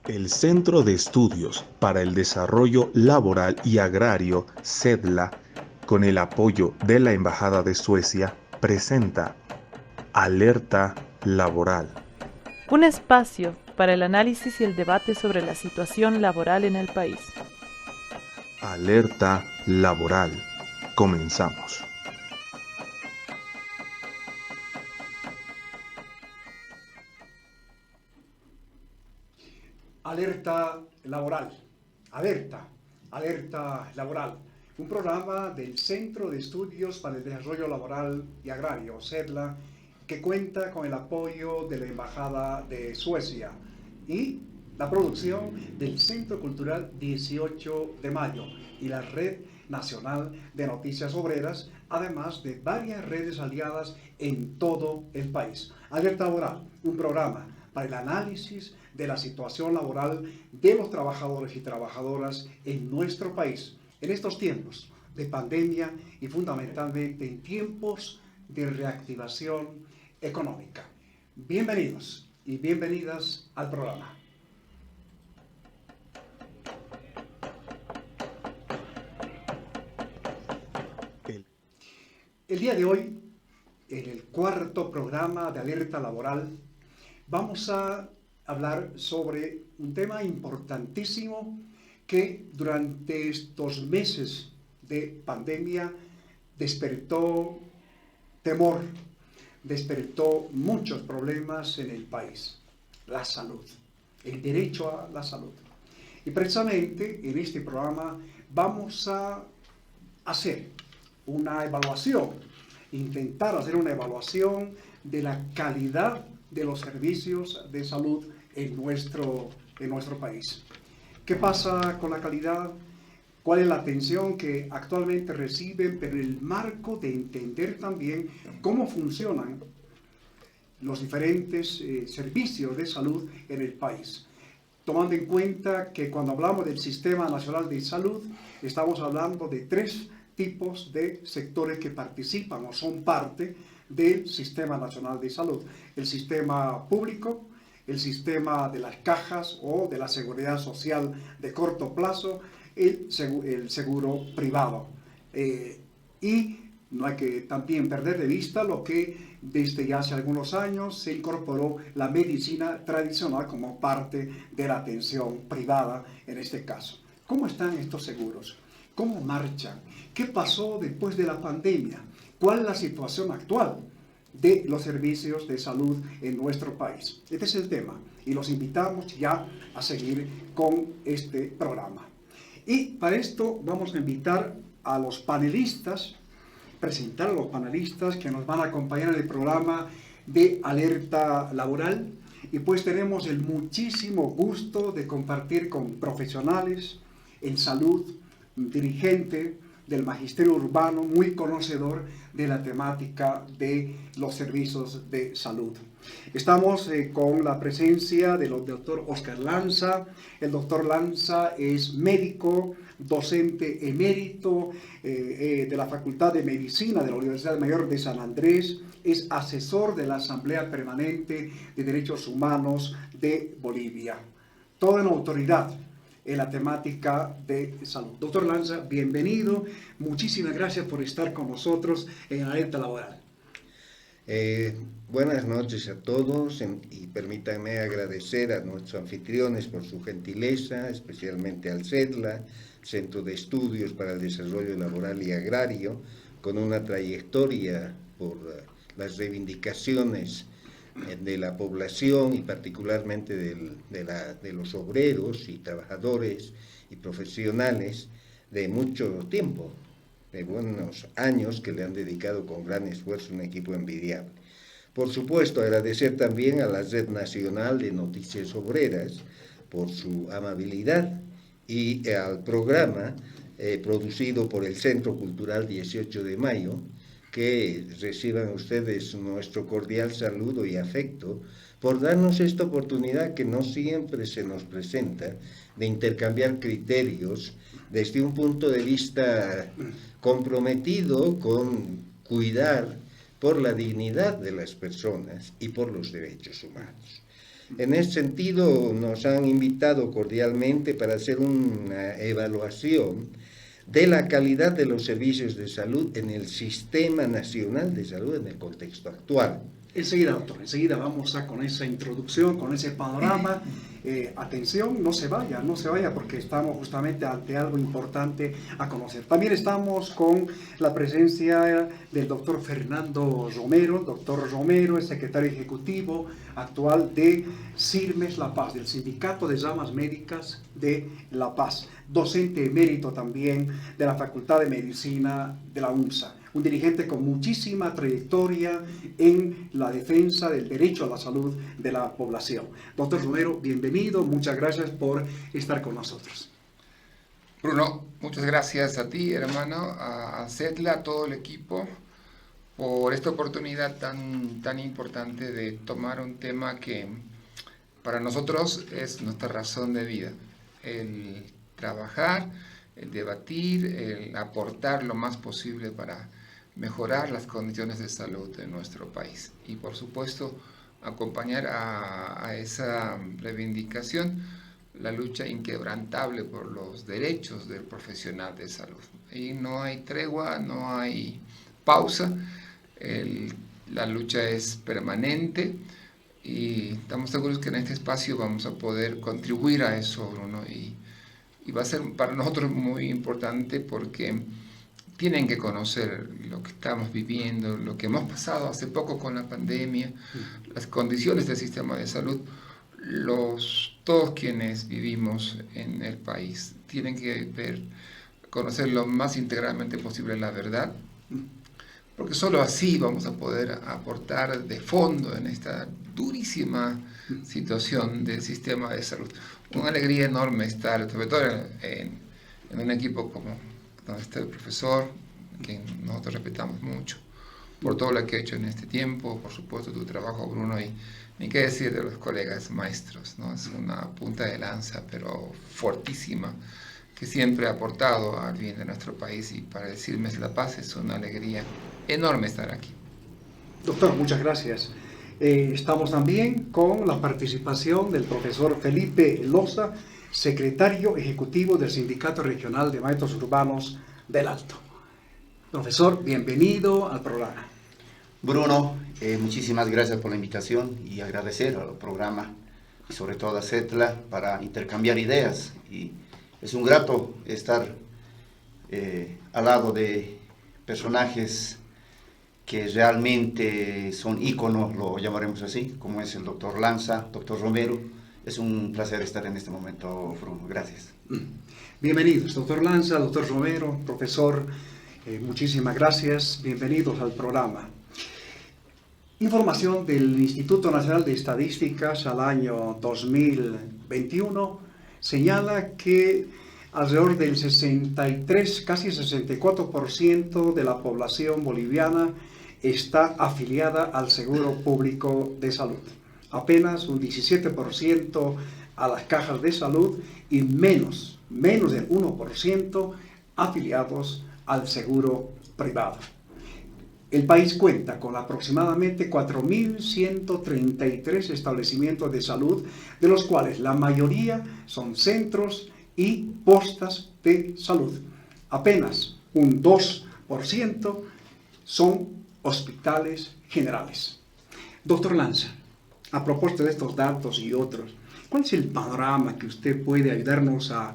El Centro de Estudios para el Desarrollo Laboral y Agrario, CEDLA, con el apoyo de la Embajada de Suecia, presenta Alerta Laboral. Un espacio para el análisis y el debate sobre la situación laboral en el país. Alerta Laboral. Comenzamos. Alerta laboral, alerta laboral, un programa del Centro de Estudios para el Desarrollo Laboral y Agrario, CEDLA, que cuenta con el apoyo de la Embajada de Suecia y la producción del Centro Cultural 18 de Mayo y la Red Nacional de Noticias Obreras, además de varias redes aliadas en todo el país. Alerta Laboral, un programa para el análisis de la situación laboral de los trabajadores y trabajadoras en nuestro país en estos tiempos de pandemia y fundamentalmente en tiempos de reactivación económica. Bienvenidos y bienvenidas al programa. El día de hoy, en el cuarto programa de Alerta Laboral, vamos a hablar sobre un tema importantísimo que durante estos meses de pandemia despertó temor, despertó muchos problemas en el país: la salud, el derecho a la salud. Y precisamente en este programa vamos a hacer una evaluación, intentar hacer una evaluación de la calidad de los servicios de salud en nuestro país. ¿Qué pasa con la calidad? ¿Cuál es la atención que actualmente reciben? Pero en el marco de entender también cómo funcionan los diferentes servicios de salud en el país. Tomando en cuenta que cuando hablamos del Sistema Nacional de Salud, estamos hablando de tres tipos de sectores que participan o son parte del Sistema Nacional de Salud: el sistema público, el sistema de las cajas o de la seguridad social de corto plazo, el seguro privado. Y no hay que también perder de vista lo que desde ya hace algunos años se incorporó la medicina tradicional como parte de la atención privada en este caso. ¿Cómo están estos seguros? ¿Cómo marchan? ¿Qué pasó después de la pandemia? ¿Cuál es la situación actual de los servicios de salud en nuestro país? Este es el tema y los invitamos ya a seguir con este programa. Y para esto vamos a invitar a los panelistas, presentar a los panelistas que nos van a acompañar en el programa de Alerta Laboral. Y pues tenemos el muchísimo gusto de compartir con profesionales en salud, dirigente del magisterio urbano, muy conocedor de la temática de los servicios de salud. Estamos con la presencia del doctor Oscar Lanza. El doctor Lanza es médico, docente emérito de la Facultad de Medicina de la Universidad Mayor de San Andrés, es asesor de la Asamblea Permanente de Derechos Humanos de Bolivia. Toda una autoridad en la temática de salud. Doctor Lanza, bienvenido. Muchísimas gracias por estar con nosotros en Alerta Laboral. Buenas noches a todos y permítanme agradecer a nuestros anfitriones por su gentileza, especialmente al CEDLA, Centro de Estudios para el Desarrollo Laboral y Agrario, con una trayectoria por las reivindicaciones de la población y particularmente de los obreros y trabajadores y profesionales de mucho tiempo, de buenos años que le han dedicado con gran esfuerzo, un equipo envidiable. Por supuesto, agradecer también a la Red Nacional de Noticias Obreras por su amabilidad y al programa producido por el Centro Cultural 18 de Mayo, que reciban ustedes nuestro cordial saludo y afecto por darnos esta oportunidad que no siempre se nos presenta de intercambiar criterios desde un punto de vista comprometido con cuidar por la dignidad de las personas y por los derechos humanos. En ese sentido, nos han invitado cordialmente para hacer una evaluación de la calidad de los servicios de salud en el Sistema Nacional de Salud en el contexto actual. Enseguida, doctor, enseguida vamos a con esa introducción, con ese panorama. Atención, no se vaya, porque estamos justamente ante algo importante a conocer. También estamos con la presencia del doctor Fernando Romero. Doctor Romero es secretario ejecutivo actual de CIRMES La Paz, del Sindicato de Ramas Médicas de La Paz, docente emérito también de la Facultad de Medicina de la UNSA. Un dirigente con muchísima trayectoria en la defensa del derecho a la salud de la población. Doctor Romero, bienvenido, muchas gracias por estar con nosotros. Bruno, muchas gracias a ti, hermano, a CEDLA, a todo el equipo, por esta oportunidad tan importante de tomar un tema que para nosotros es nuestra razón de vida. El trabajar, el debatir, el aportar lo más posible para mejorar las condiciones de salud de nuestro país y por supuesto acompañar a esa reivindicación la lucha inquebrantable por los derechos del profesional de salud. Y no hay tregua, no hay pausa, la lucha es permanente y estamos seguros que en este espacio vamos a poder contribuir a eso, Bruno, y va a ser para nosotros muy importante porque tienen que conocer lo que estamos viviendo, lo que hemos pasado hace poco con la pandemia, las condiciones del sistema de salud. Todos quienes vivimos en el país tienen que conocer lo más integralmente posible la verdad, porque solo así vamos a poder aportar de fondo en esta durísima situación del sistema de salud. Una alegría enorme estar, sobre todo en un equipo como donde está el profesor, que nosotros respetamos mucho, por todo lo que ha hecho en este tiempo, por supuesto tu trabajo, Bruno, y ni qué decir de los colegas maestros, ¿no? Es una punta de lanza, pero fortísima, que siempre ha aportado al bien de nuestro país, y para el CIRMES La Paz es una alegría enorme estar aquí. Doctor, muchas gracias. Estamos también con la participación del profesor Felipe Loza, secretario ejecutivo del Sindicato Regional de Maestros Urbanos del Alto. Profesor, bienvenido al programa. Bruno, muchísimas gracias por la invitación y agradecer al programa y sobre todo a CEDLA para intercambiar ideas. Y es un grato estar al lado de personajes que realmente son íconos, lo llamaremos así, como es el doctor Lanza, doctor Romero. Es un placer estar en este momento, Bruno. Gracias. Bienvenidos, doctor Lanza, doctor Romero, profesor, muchísimas gracias. Bienvenidos al programa. Información del Instituto Nacional de Estadísticas al año 2021 señala que alrededor del 63, casi 64% de la población boliviana está afiliada al Seguro Público de Salud. Apenas un 17% a las cajas de salud y menos del 1% afiliados al seguro privado. El país cuenta con aproximadamente 4.133 establecimientos de salud, de los cuales la mayoría son centros y postas de salud. Apenas un 2% son hospitales generales. Doctor Lanza, a propósito de estos datos y otros, ¿cuál es el panorama que usted puede ayudarnos a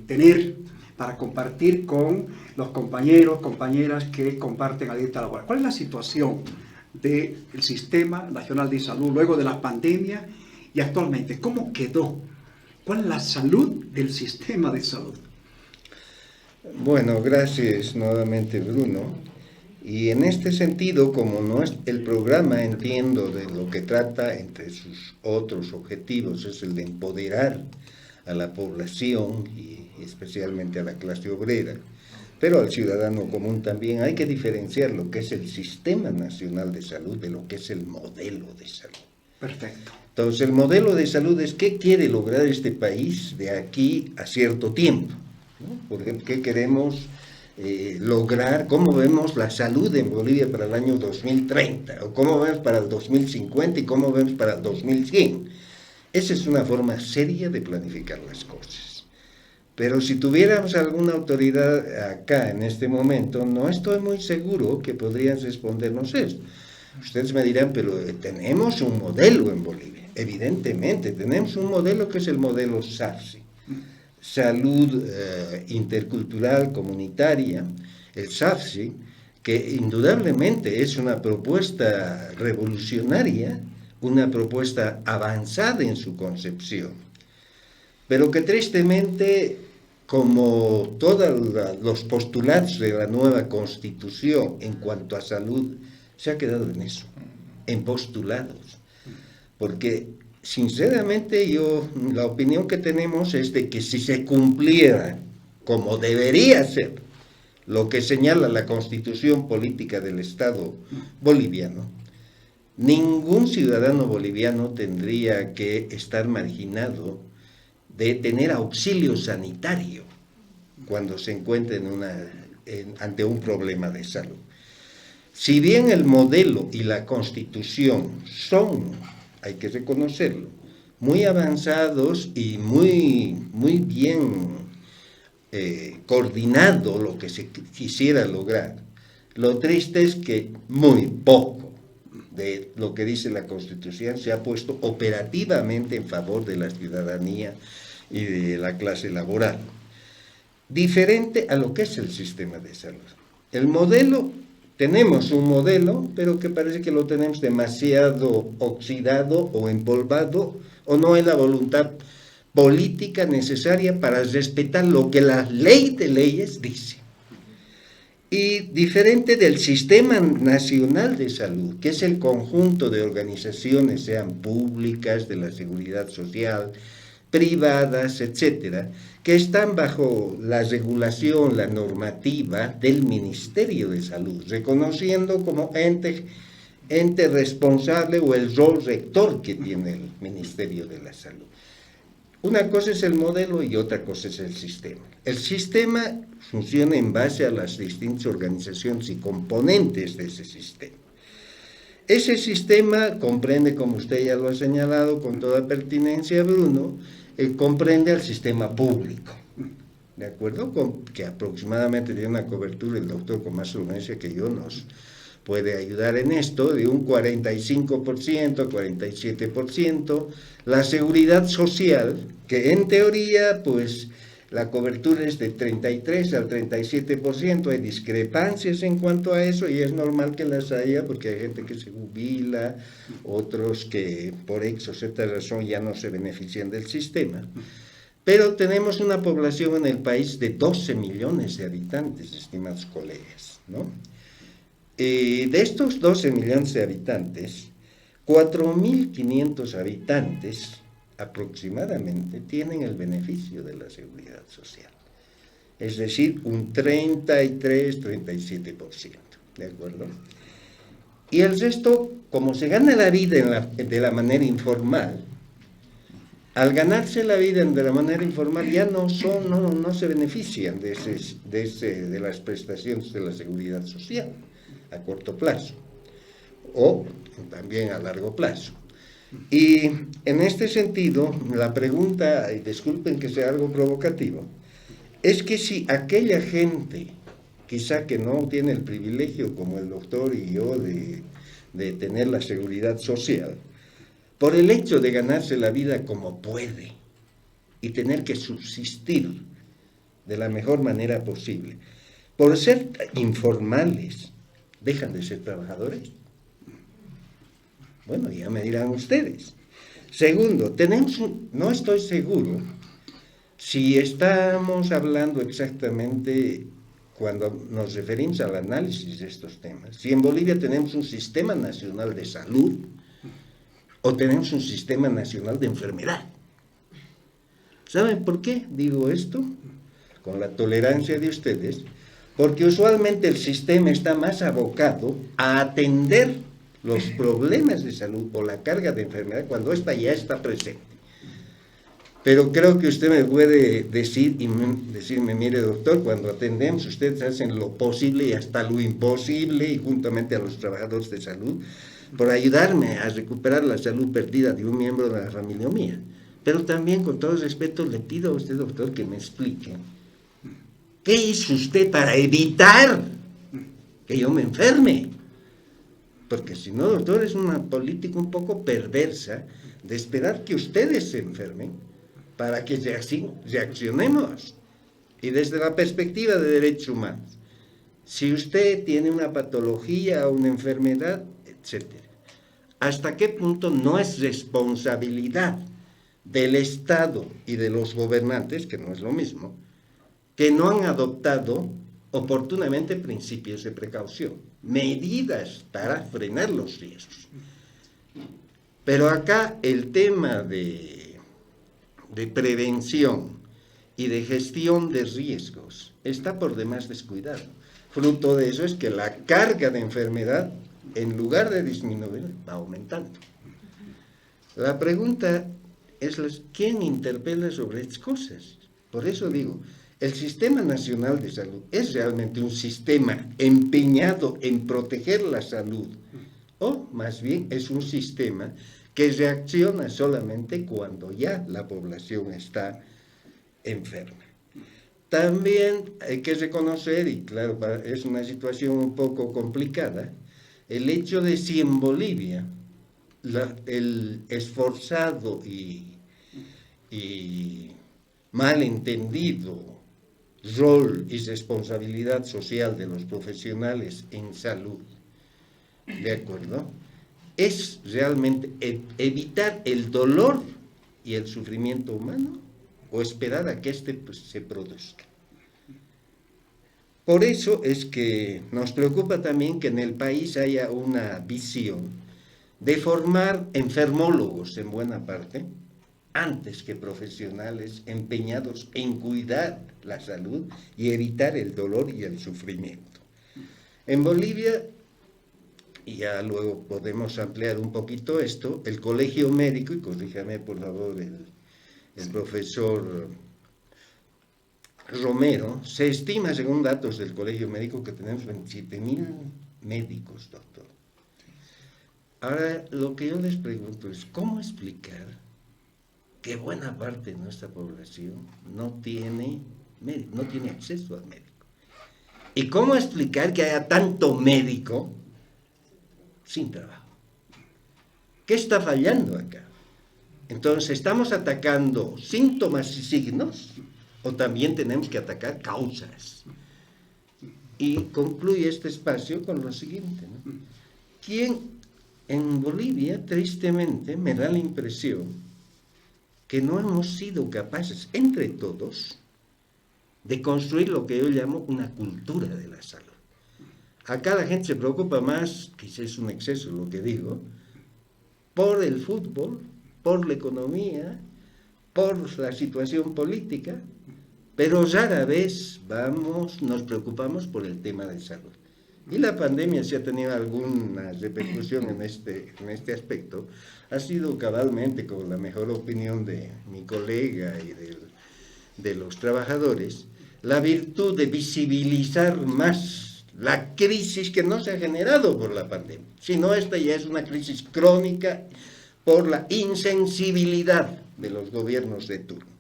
tener para compartir con los compañeros, compañeras que comparten Alerta Laboral? ¿Cuál es la situación del Sistema Nacional de Salud luego de la pandemia y actualmente? ¿Cómo quedó? ¿Cuál es la salud del sistema de salud? Bueno, gracias nuevamente, Bruno. Y en este sentido, como no es el programa, entiendo, de lo que trata, entre sus otros objetivos, es el de empoderar a la población y especialmente a la clase obrera, pero al ciudadano común también, hay que diferenciar lo que es el Sistema Nacional de Salud de lo que es el modelo de salud. Perfecto. Entonces, el modelo de salud es qué quiere lograr este país de aquí a cierto tiempo, ¿no? Por ejemplo, qué queremos lograr, cómo vemos la salud en Bolivia para el año 2030, o cómo vemos para el 2050 y cómo vemos para el 2100. Esa es una forma seria de planificar las cosas. Pero si tuviéramos alguna autoridad acá en este momento, no estoy muy seguro que podrían respondernos esto. Ustedes me dirán, pero tenemos un modelo en Bolivia. Evidentemente, tenemos un modelo que es el modelo SAFSI. Salud intercultural comunitaria, el SAFSI, que indudablemente es una propuesta revolucionaria, una propuesta avanzada en su concepción, pero que tristemente, como todos los postulados de la nueva Constitución en cuanto a salud, se ha quedado en eso, en postulados, porque sinceramente la opinión que tenemos es de que si se cumpliera como debería ser lo que señala la Constitución Política del Estado boliviano, ningún ciudadano boliviano tendría que estar marginado de tener auxilio sanitario cuando se encuentre ante un problema de salud. Si bien el modelo y la Constitución son, hay que reconocerlo, muy avanzados y muy bien coordinado lo que se quisiera lograr, lo triste es que muy poco de lo que dice la Constitución se ha puesto operativamente en favor de la ciudadanía y de la clase laboral. Diferente a lo que es el sistema de salud. El modelo, tenemos un modelo, pero que parece que lo tenemos demasiado oxidado o empolvado, o no hay la voluntad política necesaria para respetar lo que la ley de leyes dice. Y diferente del Sistema Nacional de Salud, que es el conjunto de organizaciones, sean públicas, de la seguridad social, privadas, etcétera, que están bajo la regulación, la normativa del Ministerio de Salud, reconociendo como ente responsable o el rol rector que tiene el Ministerio de la Salud. Una cosa es el modelo y otra cosa es el sistema. El sistema funciona en base a las distintas organizaciones y componentes de ese sistema. Ese sistema comprende, como usted ya lo ha señalado con toda pertinencia, Bruno, comprende al sistema público, ¿de acuerdo? Que aproximadamente tiene una cobertura, el doctor con más solvencia que yo nos puede ayudar en esto, de un 45%, 47%, la seguridad social, que en teoría, pues, la cobertura es de 33 al 37%, hay discrepancias en cuanto a eso y es normal que las haya porque hay gente que se jubila, otros que por X o Z razón ya no se benefician del sistema. Pero tenemos una población en el país de 12 millones de habitantes, estimados colegas, ¿no? De estos 12 millones de habitantes, 4.500 habitantes aproximadamente tienen el beneficio de la seguridad social, es decir, un 33-37%, ¿de acuerdo? Y el resto, como se gana la vida de la manera informal, al ganarse la vida de la manera informal ya no se benefician de las prestaciones de la seguridad social a corto plazo o también a largo plazo. Y en este sentido, la pregunta, y disculpen que sea algo provocativo, es que si aquella gente, quizá que no tiene el privilegio como el doctor y yo de tener la seguridad social, por el hecho de ganarse la vida como puede y tener que subsistir de la mejor manera posible, por ser informales, dejan de ser trabajadores. Bueno, ya me dirán ustedes. Segundo, no estoy seguro si estamos hablando exactamente cuando nos referimos al análisis de estos temas, si en Bolivia tenemos un sistema nacional de salud o tenemos un sistema nacional de enfermedad. ¿Saben por qué digo esto? Con la tolerancia de ustedes, porque usualmente el sistema está más abocado a atender los problemas de salud o la carga de enfermedad cuando ésta ya está presente. Pero creo que usted me puede decir y decirme, mire doctor, cuando atendemos ustedes hacen lo posible y hasta lo imposible, y juntamente a los trabajadores de salud, por ayudarme a recuperar la salud perdida de un miembro de la familia mía. Pero también, con todo respeto, le pido a usted, doctor, que me explique, ¿qué hizo usted para evitar que yo me enferme? Porque si no, doctor, es una política un poco perversa de esperar que ustedes se enfermen para que reaccionemos. Y desde la perspectiva de derechos humanos, si usted tiene una patología o una enfermedad, etc., ¿hasta qué punto no es responsabilidad del Estado y de los gobernantes, que no es lo mismo, que no han adoptado oportunamente principios de precaución, medidas para frenar los riesgos? Pero acá el tema de prevención y de gestión de riesgos está por demás descuidado. Fruto de eso es que la carga de enfermedad, en lugar de disminuir, va aumentando. La pregunta es, ¿quién interpela sobre estas cosas? Por eso digo, el Sistema Nacional de Salud es realmente un sistema empeñado en proteger la salud, o más bien es un sistema que reacciona solamente cuando ya la población está enferma. También hay que reconocer, y claro, es una situación un poco complicada, el hecho de si en Bolivia el esforzado y malentendido rol y responsabilidad social de los profesionales en salud, ¿de acuerdo?, es realmente evitar el dolor y el sufrimiento humano o esperar a que éste se produzca. Por eso es que nos preocupa también que en el país haya una visión de formar enfermólogos en buena parte, antes que profesionales empeñados en cuidar la salud y evitar el dolor y el sufrimiento. En Bolivia, y ya luego podemos ampliar un poquito esto, el colegio médico, y corríjame por favor el profesor Romero, se estima, según datos del colegio médico, que tenemos 27,000 médicos, doctor. Ahora, lo que yo les pregunto es, ¿cómo explicar que buena parte de nuestra población no tiene acceso al médico? ¿Y cómo explicar que haya tanto médico sin trabajo? ¿Qué está fallando acá? Entonces, ¿estamos atacando síntomas y signos o también tenemos que atacar causas? Y concluye este espacio con lo siguiente, ¿no? En Bolivia, tristemente, me da la impresión que no hemos sido capaces, entre todos, de construir lo que yo llamo una cultura de la salud. Acá la gente se preocupa más, quizás es un exceso lo que digo, por el fútbol, por la economía, por la situación política, pero rara vez nos preocupamos por el tema de salud. Y la pandemia, si ha tenido alguna repercusión en este aspecto, ha sido cabalmente, con la mejor opinión de mi colega y de los trabajadores, la virtud de visibilizar más la crisis que no se ha generado por la pandemia, sino esta ya es una crisis crónica por la insensibilidad de los gobiernos de turno.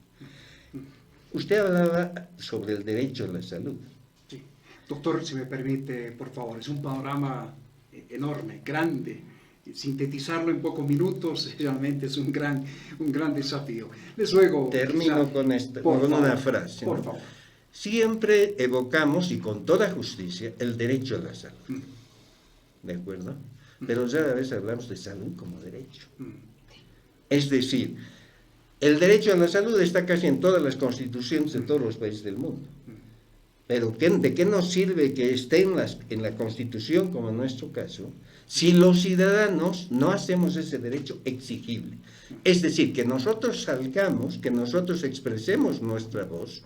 Usted hablaba sobre el derecho a la salud. Sí. Doctor, si me permite, por favor, es un panorama enorme, grande. Sintetizarlo en pocos minutos realmente es un gran desafío. Les ruego... Termino con una frase, ¿no? Por favor. Siempre evocamos, y con toda justicia, el derecho a la salud. ¿De acuerdo? Pero rara vez hablamos de salud como derecho. Es decir, el derecho a la salud está casi en todas las constituciones de todos los países del mundo. Pero ¿de qué nos sirve que esté en la Constitución, como en nuestro caso, si los ciudadanos no hacemos ese derecho exigible? Es decir, que nosotros salgamos, que nosotros expresemos nuestra voz,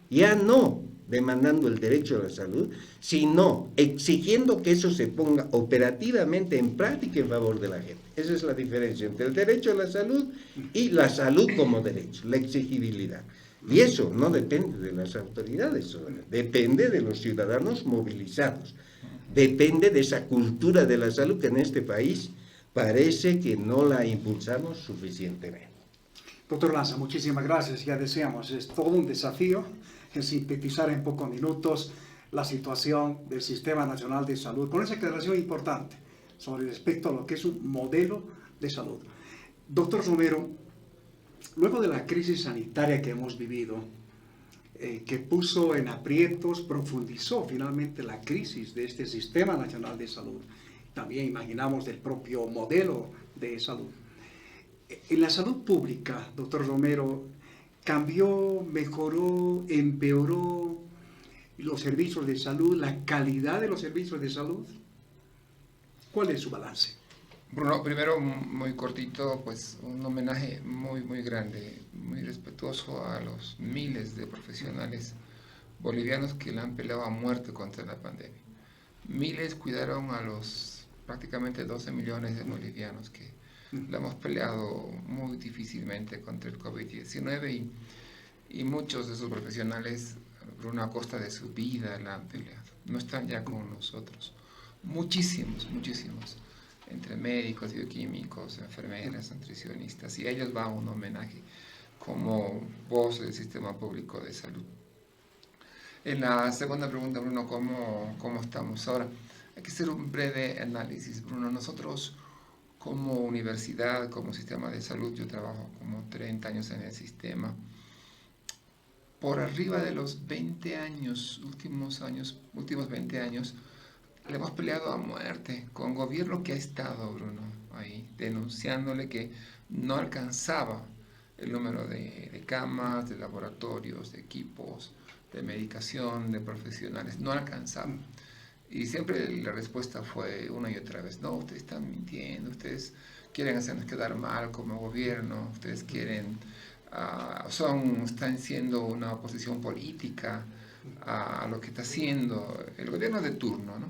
ya no demandando el derecho a la salud, sino exigiendo que eso se ponga operativamente en práctica en favor de la gente. Esa es la diferencia entre el derecho a la salud y la salud como derecho, la exigibilidad. Y eso no depende de las autoridades, depende de los ciudadanos movilizados, depende de esa cultura de la salud que en este país parece que no la impulsamos suficientemente. Doctor Lanza, muchísimas gracias. Ya decíamos, es todo un desafío en sintetizar en pocos minutos la situación del Sistema Nacional de Salud, con esa aclaración importante sobre respecto a lo que es un modelo de salud. Doctor Romero, luego de la crisis sanitaria que hemos vivido, que puso en aprietos, profundizó finalmente la crisis de este Sistema Nacional de Salud, también imaginamos del propio modelo de salud. En la salud pública, doctor Romero, ¿cambió, mejoró, empeoró los servicios de salud, la calidad de los servicios de salud? ¿Cuál es su balance? Bruno, primero, muy cortito, pues un homenaje muy grande, muy respetuoso a los miles de profesionales bolivianos que la han peleado a muerte contra la pandemia. Miles cuidaron a los prácticamente 12 millones de bolivianos que la hemos peleado muy difícilmente contra el COVID-19 y muchos de esos profesionales, Bruno, a costa de su vida la han peleado. No están ya con nosotros. Muchísimos, entre médicos, bioquímicos, enfermeras, nutricionistas, y a ellos va un homenaje como voz del sistema público de salud. En la segunda pregunta, Bruno, ¿cómo estamos ahora? Hay que hacer un breve análisis, Bruno. Nosotros como universidad, como sistema de salud, yo trabajo como 30 años en el sistema, por arriba de los 20 años, últimos 20 años, le hemos peleado a muerte con gobierno que ha estado, Bruno, ahí, denunciándole que no alcanzaba el número de camas, de laboratorios, de equipos, de medicación, de profesionales, no alcanzaba. Y siempre la respuesta fue una y otra vez, no, ustedes están mintiendo, ustedes quieren hacernos quedar mal como gobierno, ustedes quieren, están siendo una oposición política a lo que está haciendo el gobierno de turno, ¿no?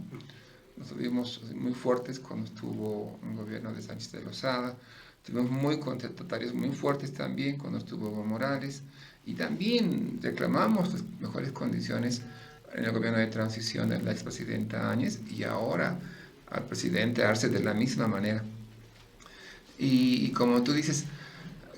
Nos tuvimos muy fuertes cuando estuvo el gobierno de Sánchez de Lozada, tuvimos muy contestatarios muy fuertes también cuando estuvo Evo Morales, y también reclamamos las mejores condiciones en el gobierno de transición de la expresidenta Áñez, y ahora al presidente Arce de la misma manera. Y como tú dices,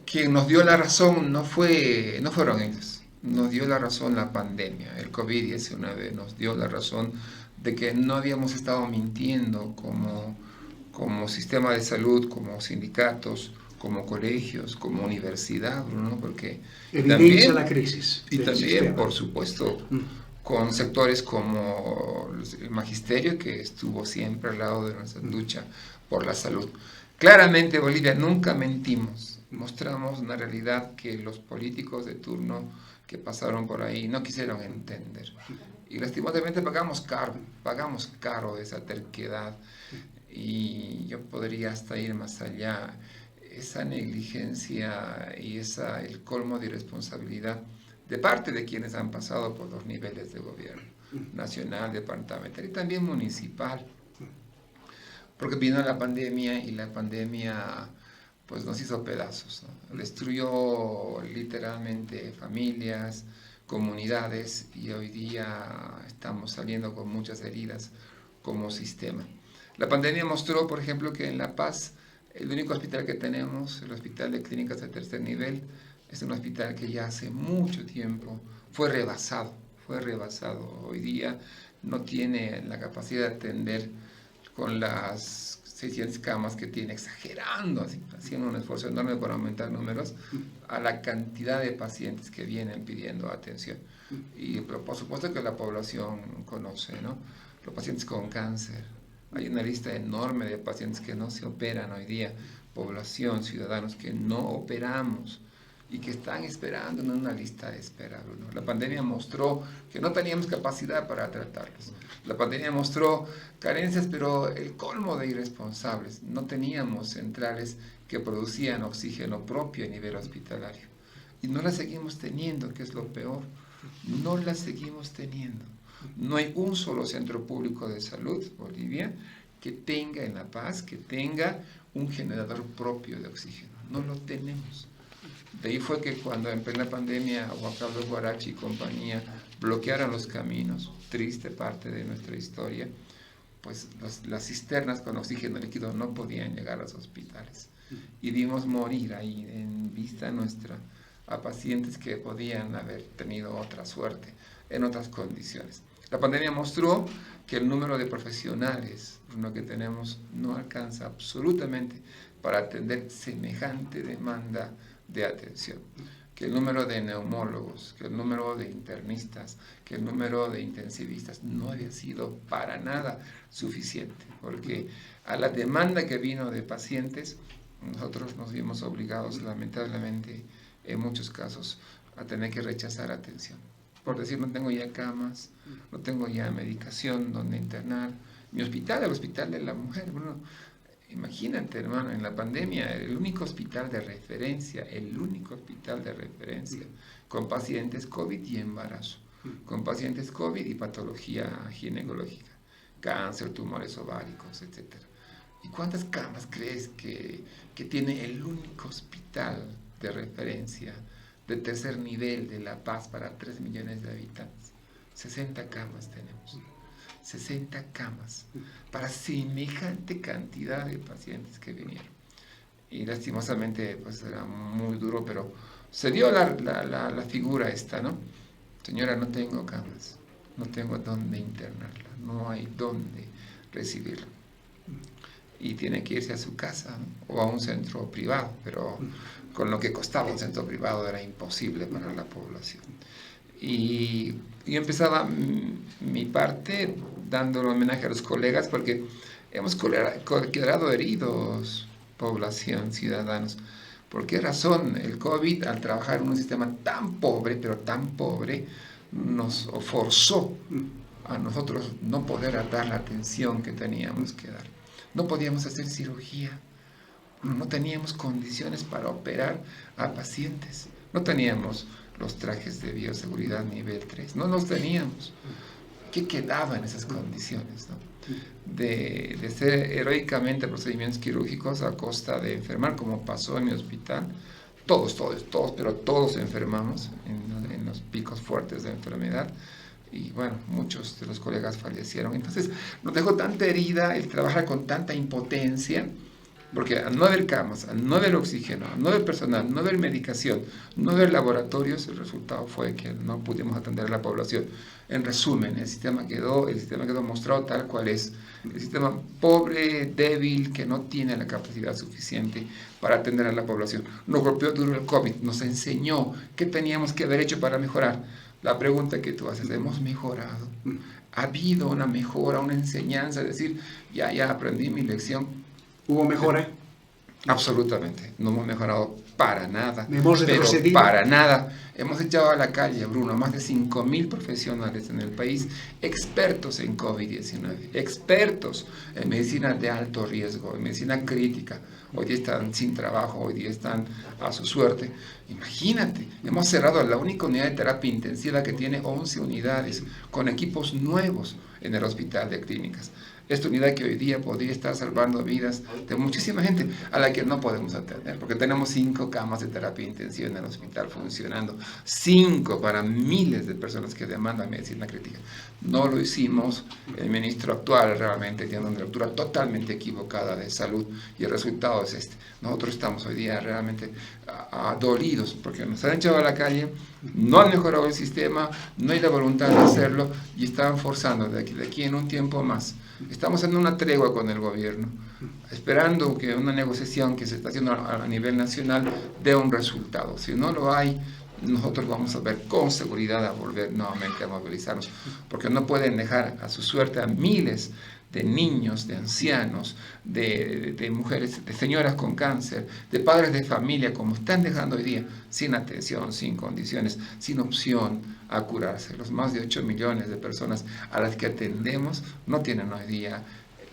quien nos dio la razón no fueron ellos, nos dio la razón la pandemia, el COVID-19 nos dio la razón de que no habíamos estado mintiendo como sistema de salud, como sindicatos, como colegios, como universidad, ¿no? Porque evidencia la crisis. Y también, sistema, por supuesto, con sectores como el magisterio, que estuvo siempre al lado de nuestra lucha por la salud. Claramente, Bolivia, nunca mentimos, mostramos una realidad que los políticos de turno que pasaron por ahí no quisieron entender. Y lastimosamente pagamos caro esa terquedad, y yo podría hasta ir más allá. Esa negligencia y el colmo de irresponsabilidad de parte de quienes han pasado por los niveles de gobierno, nacional, departamental y también municipal. Porque vino la pandemia y la pandemia pues nos hizo pedazos, ¿no? Destruyó literalmente familias, comunidades, y hoy día estamos saliendo con muchas heridas como sistema. La pandemia mostró, por ejemplo, que en La Paz el único hospital que tenemos, el Hospital de Clínicas de Tercer Nivel, es un hospital que ya hace mucho tiempo fue rebasado. Hoy día no tiene la capacidad de atender con las 600 camas que tiene, exagerando, haciendo un esfuerzo enorme por aumentar números, a la cantidad de pacientes que vienen pidiendo atención. Y por supuesto que la población conoce, ¿no? Los pacientes con cáncer. Hay una lista enorme de pacientes que no se operan hoy día, población, ciudadanos que no operamos y que están esperando en una lista de espera, Bruno. La pandemia mostró que no teníamos capacidad para tratarlos. La pandemia mostró carencias, pero el colmo de irresponsables. No teníamos centrales que producían oxígeno propio a nivel hospitalario. Y no las seguimos teniendo, que es lo peor. No la seguimos teniendo. No hay un solo centro público de salud, Bolivia, que tenga en La Paz, que tenga un generador propio de oxígeno. No lo tenemos. De ahí fue que cuando en plena pandemia Juan Carlos Guarachi y compañía bloquearon los caminos, triste parte de nuestra historia, pues las cisternas con oxígeno líquido no podían llegar a los hospitales. Y vimos morir ahí en vista nuestra a pacientes que podían haber tenido otra suerte en otras condiciones. La pandemia mostró que el número de profesionales que tenemos no alcanza absolutamente para atender semejante demanda de atención, que el número de neumólogos, que el número de internistas, que el número de intensivistas no había sido para nada suficiente, porque a la demanda que vino de pacientes, nosotros nos vimos obligados, lamentablemente, en muchos casos, a tener que rechazar atención. Por decir, no tengo ya camas, no tengo ya medicación donde internar. Mi hospital, el Hospital de la Mujer, bueno, imagínate, hermano, en la pandemia, el único hospital de referencia, con pacientes COVID y embarazo, con pacientes COVID y patología ginecológica, cáncer, tumores ováricos, etc. ¿Y cuántas camas crees que tiene el único hospital de referencia de tercer nivel de La Paz para 3 millones de habitantes? 60 camas tenemos. 60 camas para semejante cantidad de pacientes que vinieron. Y lastimosamente, pues era muy duro, pero se dio la figura esta, ¿no? Señora, no tengo camas, no tengo dónde internarla, no hay dónde recibirla. Y tiene que irse a su casa, ¿no? O a un centro privado, pero con lo que costaba un centro privado era imposible para la población. Y yo empezaba mi parte dando homenaje a los colegas, porque hemos quedado heridos, población, ciudadanos. ¿Por qué razón el COVID, al trabajar en un sistema tan pobre, pero tan pobre, nos forzó a nosotros no poder dar la atención que teníamos que dar? No podíamos hacer cirugía, no teníamos condiciones para operar a pacientes, no teníamos los trajes de bioseguridad nivel 3, no los teníamos. ¿Qué quedaba en esas condiciones, ¿no? De hacer heroicamente procedimientos quirúrgicos a costa de enfermar, como pasó en mi hospital. Todos enfermamos en los picos fuertes de enfermedad. Y bueno, muchos de los colegas fallecieron. Entonces nos dejó tanta herida el trabajar con tanta impotencia, porque al no haber camas, al no haber oxígeno, al no haber personal, no haber medicación, no haber laboratorios, el resultado fue que no pudimos atender a la población. En resumen, el sistema quedó mostrado tal cual es. El sistema pobre, débil, que no tiene la capacidad suficiente para atender a la población. Nos golpeó duro el COVID, nos enseñó qué teníamos que haber hecho para mejorar. La pregunta que tú haces, ¿hemos mejorado? ¿Ha habido una mejora, una enseñanza? Es decir, ya aprendí mi lección. ¿Hubo mejora? Absolutamente, no hemos mejorado para nada. ¿Hemos retrocedido? Para nada. Hemos echado a la calle, Bruno, más de 5.000 profesionales en el país, expertos en COVID-19, expertos en medicina de alto riesgo, en medicina crítica. Hoy día están sin trabajo, hoy día están a su suerte. Imagínate, hemos cerrado la única unidad de terapia intensiva que tiene 11 unidades, con equipos nuevos en el hospital de clínicas. Esta unidad que hoy día podría estar salvando vidas de muchísima gente a la que no podemos atender, porque tenemos 5 camas de terapia intensiva en el hospital funcionando, 5 para miles de personas que demandan medicina crítica. No lo hicimos, el ministro actual realmente tiene una lectura totalmente equivocada de salud y el resultado es este. Nosotros estamos hoy día realmente dolidos porque nos han echado a la calle, no han mejorado el sistema, no hay la voluntad de hacerlo y están forzando de aquí en un tiempo más. Estamos en una tregua con el gobierno, esperando que una negociación que se está haciendo a nivel nacional dé un resultado. Si no lo hay, nosotros vamos a ver con seguridad a volver nuevamente a movilizarnos, porque no pueden dejar a su suerte a miles de niños, de ancianos, de mujeres, de señoras con cáncer, de padres de familia, como están dejando hoy día, sin atención, sin condiciones, sin opción a curarse. Los más de 8 millones de personas a las que atendemos no tienen hoy día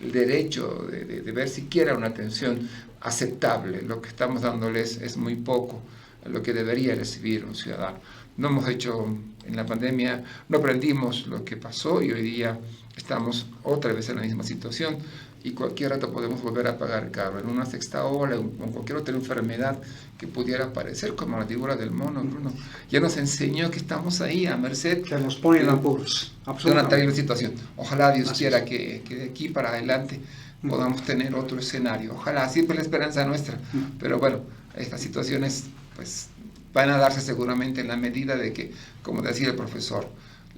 el derecho de ver siquiera una atención aceptable. Lo que estamos dándoles es muy poco, lo que debería recibir un ciudadano. No hemos hecho En la pandemia no aprendimos lo que pasó y hoy día estamos otra vez en la misma situación y cualquier rato podemos volver a pagar caro en una sexta ola o cualquier otra enfermedad que pudiera aparecer, como la viruela del mono. Bruno ya nos enseñó que estamos ahí a merced, que nos ponen apuros, de una terrible situación. Ojalá Dios quiera que de aquí para adelante podamos tener otro escenario. Ojalá, siempre la esperanza nuestra. Pero bueno, estas situaciones pues van a darse seguramente en la medida de que, como decía el profesor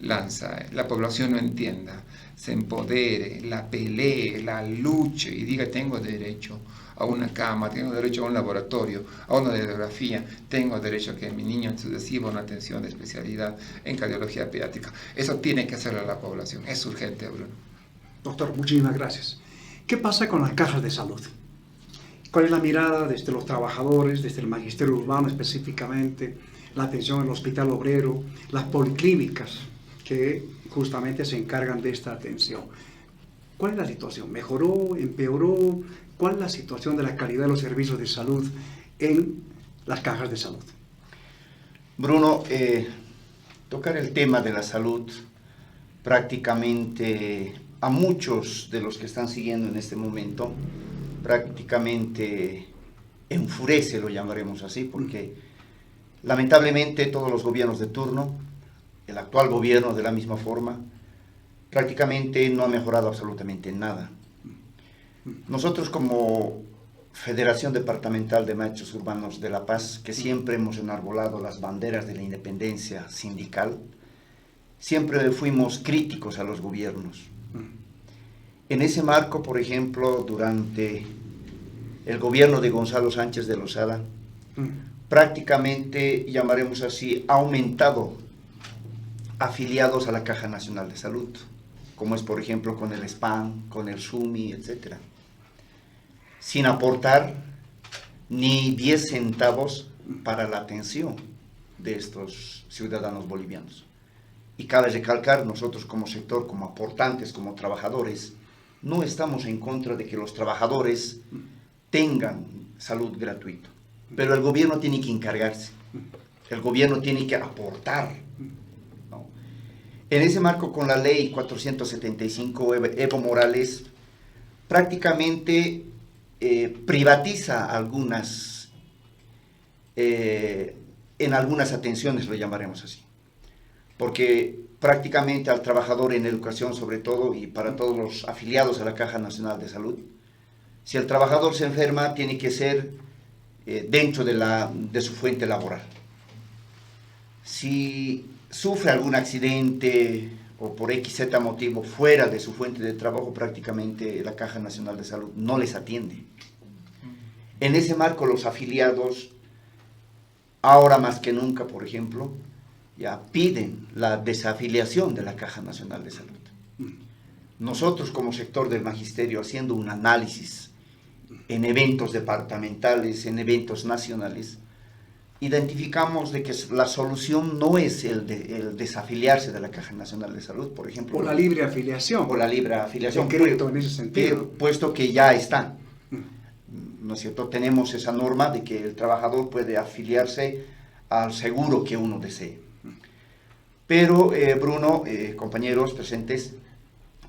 Lanza, la población no entienda, se empodere, la pelee, la luche y diga: tengo derecho a una cama, tengo derecho a un laboratorio, a una radiografía, tengo derecho a que mi niño reciba una atención de especialidad en cardiología pediátrica. Eso tiene que hacerlo la población, es urgente, Bruno. Doctor, muchísimas gracias. ¿Qué pasa con las cajas de salud? ¿Cuál es la mirada desde los trabajadores, desde el magisterio urbano específicamente, la atención en el hospital obrero, las policlínicas que justamente se encargan de esta atención? ¿Cuál es la situación? ¿Mejoró? ¿Empeoró? ¿Cuál es la situación de la calidad de los servicios de salud en las cajas de salud? Bruno, tocar el tema de la salud prácticamente a muchos de los que están siguiendo en este momento prácticamente enfurece, lo llamaremos así, porque lamentablemente todos los gobiernos de turno, el actual gobierno de la misma forma, prácticamente no ha mejorado absolutamente nada. Nosotros como Federación Departamental de Maestros Urbanos de La Paz, que siempre hemos enarbolado las banderas de la independencia sindical, siempre fuimos críticos a los gobiernos. En ese marco, por ejemplo, durante el gobierno de Gonzalo Sánchez de Lozada, prácticamente, llamaremos así, ha aumentado afiliados a la Caja Nacional de Salud, como es por ejemplo con el SPAN, con el SUMI, etc., sin aportar ni 10 centavos para la atención de estos ciudadanos bolivianos. Y cabe recalcar, nosotros como sector, como aportantes, como trabajadores, no estamos en contra de que los trabajadores tengan salud gratuita, pero el gobierno tiene que encargarse, el gobierno tiene que aportar, ¿no? En ese marco, con la ley 475 Evo Morales, prácticamente privatiza en algunas atenciones, lo llamaremos así, porque prácticamente al trabajador en educación, sobre todo, y para todos los afiliados a la Caja Nacional de Salud, si el trabajador se enferma, tiene que ser dentro de su fuente laboral. Si sufre algún accidente o por XZ motivo fuera de su fuente de trabajo, prácticamente la Caja Nacional de Salud no les atiende. En ese marco, los afiliados, ahora más que nunca, por ejemplo, ya piden la desafiliación de la Caja Nacional de Salud. Nosotros como sector del magisterio, haciendo un análisis en eventos departamentales, en eventos nacionales, identificamos de que la solución no es el desafiliarse de la Caja Nacional de Salud, por ejemplo. O la libre afiliación. O la libre afiliación. Decreto en ese sentido. Puesto que ya está, ¿no es cierto? Tenemos esa norma de que el trabajador puede afiliarse al seguro que uno desee. Pero, Bruno, compañeros presentes,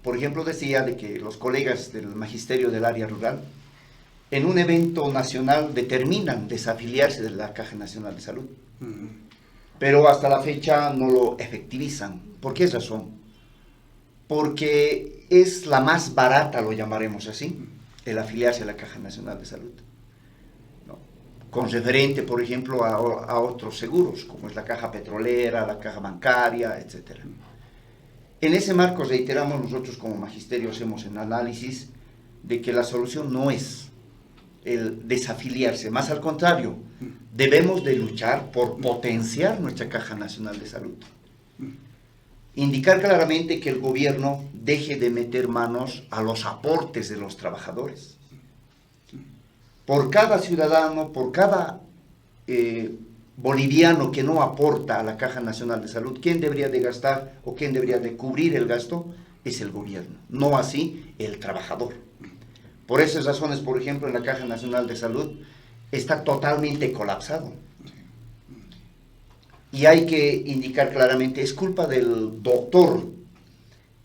por ejemplo, decía de que los colegas del magisterio del área rural, en un evento nacional determinan desafiliarse de la Caja Nacional de Salud. Pero hasta la fecha no lo efectivizan. ¿Por qué razón? Porque es la más barata, lo llamaremos así, el afiliarse a la Caja Nacional de Salud, ¿no? Con referente, por ejemplo, a otros seguros, como es la caja petrolera, la caja bancaria, etc. En ese marco, reiteramos, nosotros como magisterio hacemos un análisis de que la solución no es el desafiliarse, más al contrario, debemos de luchar por potenciar nuestra Caja Nacional de Salud. Indicar claramente que el gobierno deje de meter manos a los aportes de los trabajadores. Por cada ciudadano, por cada boliviano que no aporta a la Caja Nacional de Salud, ¿quién debería de gastar o quién debería de cubrir el gasto? Es el gobierno, no así el trabajador. Por esas razones, por ejemplo, en la Caja Nacional de Salud está totalmente colapsado. Y hay que indicar claramente, es culpa del doctor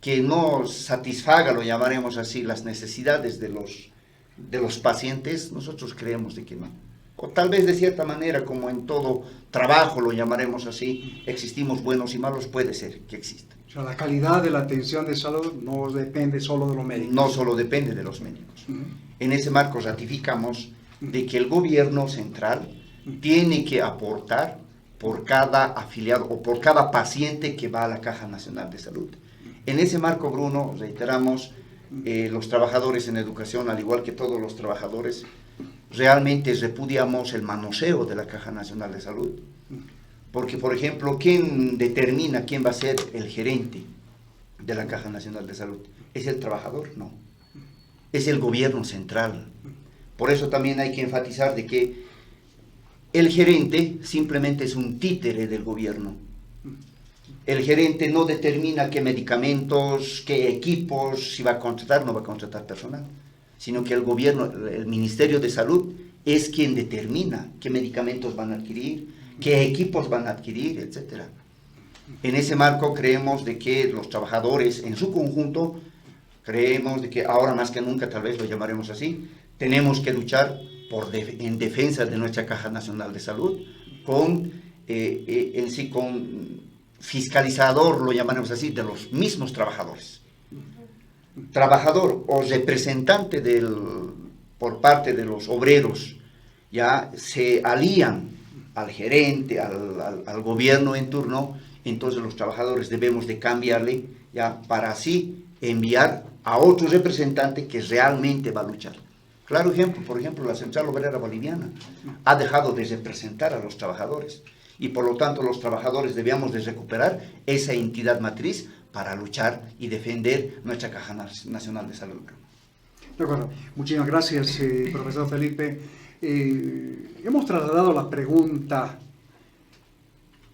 que no satisfaga, lo llamaremos así, las necesidades de los pacientes. Nosotros creemos de que no. O tal vez de cierta manera, como en todo trabajo, lo llamaremos así, existimos buenos y malos, puede ser que exista. O sea, la calidad de la atención de salud no depende solo de los médicos. No solo depende de los médicos. En ese marco ratificamos de que el gobierno central tiene que aportar por cada afiliado o por cada paciente que va a la Caja Nacional de Salud. En ese marco, Bruno, reiteramos, los trabajadores en educación, al igual que todos los trabajadores, realmente repudiamos el manoseo de la Caja Nacional de Salud. Porque, por ejemplo, ¿quién determina quién va a ser el gerente de la Caja Nacional de Salud? ¿Es el trabajador? No. Es el gobierno central. Por eso también hay que enfatizar de que el gerente simplemente es un títere del gobierno. El gerente no determina qué medicamentos, qué equipos, si va a contratar o no va a contratar personal, sino que el gobierno, el Ministerio de Salud, es quien determina qué medicamentos van a adquirir, qué equipos van a adquirir, etc. En ese marco creemos de que los trabajadores en su conjunto, creemos de que ahora más que nunca, tal vez lo llamaremos así, tenemos que luchar en defensa de nuestra Caja Nacional de Salud, con fiscalizador, lo llamaremos así, de los mismos trabajadores. Trabajador o representante por parte de los obreros, ya se alían al gerente, al gobierno en turno. Entonces los trabajadores debemos de cambiarle, ya, para así enviar a otro representante que realmente va a luchar. Claro ejemplo, por ejemplo, la Central Obrera Boliviana ha dejado de representar a los trabajadores, y por lo tanto los trabajadores debíamos de recuperar esa entidad matriz para luchar y defender nuestra Caja Nacional de Salud. De acuerdo. Muchísimas gracias, profesor Felipe. Hemos trasladado la pregunta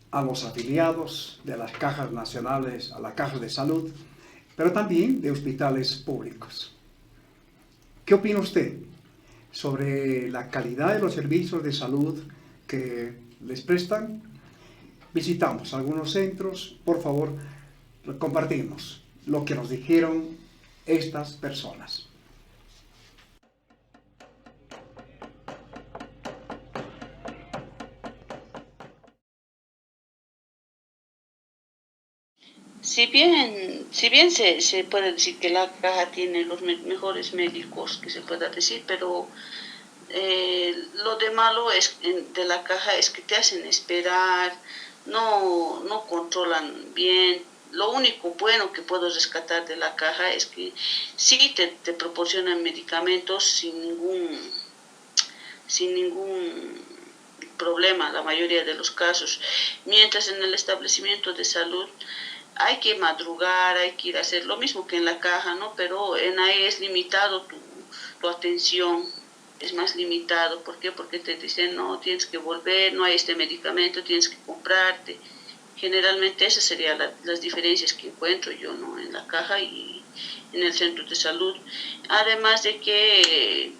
a los afiliados de las cajas nacionales, a la Caja de Salud, pero también de hospitales públicos. ¿Qué opina usted sobre la calidad de los servicios de salud que les prestan? Visitamos algunos centros, por favor, compartimos lo que nos dijeron estas personas. Si bien se puede decir que la Caja tiene los mejores médicos que se pueda decir, pero lo de malo de la Caja es que te hacen esperar, no controlan bien. Lo único bueno que puedo rescatar de la Caja es que sí te proporcionan medicamentos sin ningún problema, la mayoría de los casos. Mientras en el establecimiento de salud hay que madrugar, hay que ir a hacer lo mismo que en la Caja, ¿no? Pero en ahí es limitado tu atención, es más limitado. ¿Por qué? Porque te dicen, no, tienes que volver, no hay este medicamento, tienes que comprarte. Generalmente esas serían las diferencias que encuentro yo, ¿no? En la Caja y en el centro de salud. Además de que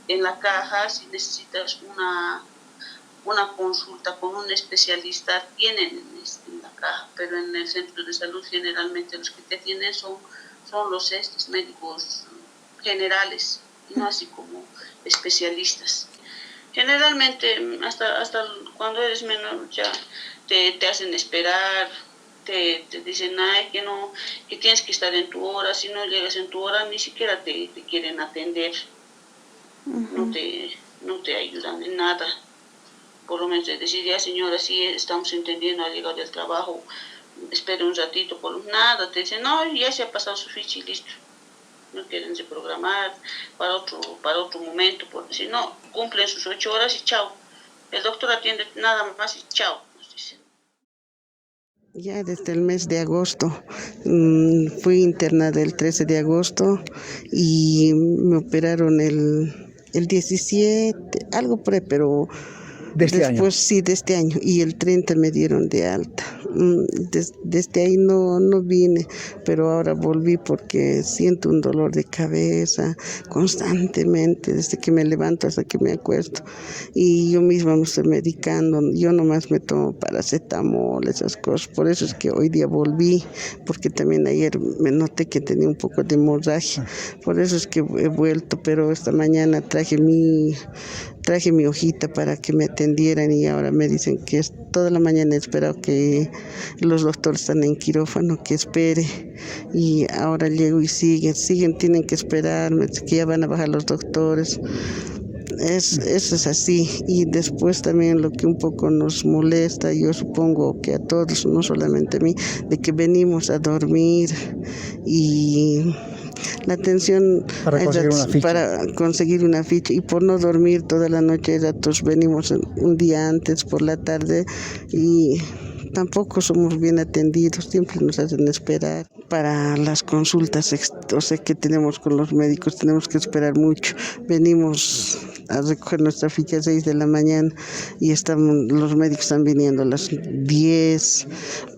en la Caja, si necesitas una consulta con un especialista, tienen en la Caja, pero en el centro de salud generalmente los que te atienden son los médicos generales, y no así como especialistas. Generalmente hasta cuando eres menor ya te hacen esperar, te dicen, ay, que tienes que estar en tu hora. Si no llegas en tu hora ni siquiera te quieren atender. No te ayudan en nada. Por lo menos de decir, ya señora, sí estamos entendiendo, ha llegado del trabajo, espere un ratito, por nada, te dicen, no, ya se ha pasado su ficha y listo. No quieren reprogramar para otro momento, por decir, no, cumplen sus 8 horas y chao. El doctor atiende nada más y chao, nos dicen. Ya desde el mes de agosto, fui internada el 13 de agosto y me operaron el 17, algo por ahí, pero... ¿De este después, año? Sí, de este año. Y el 30 me dieron de alta. Desde ahí no vine, pero ahora volví porque siento un dolor de cabeza constantemente, desde que me levanto hasta que me acuesto. Y yo misma me estoy medicando, yo nomás me tomo paracetamol, esas cosas. Por eso es que hoy día volví, porque también ayer me noté que tenía un poco de hemorragia. Por eso es que he vuelto, pero esta mañana traje mi hojita para que me atendieran y ahora me dicen que toda la mañana he esperado que los doctores están en quirófano, que espere, y ahora llego y siguen, tienen que esperarme, que ya van a bajar los doctores. Eso es así. Y después también lo que un poco nos molesta, yo supongo que a todos, no solamente a mí, de que venimos a dormir y la atención para conseguir una ficha, y por no dormir toda la noche, ratos venimos un día antes por la tarde y tampoco somos bien atendidos, siempre nos hacen esperar. Para las consultas, o sea, que tenemos con los médicos, tenemos que esperar mucho. Venimos a recoger nuestra ficha a 6 de la mañana y los médicos están viniendo a las 10.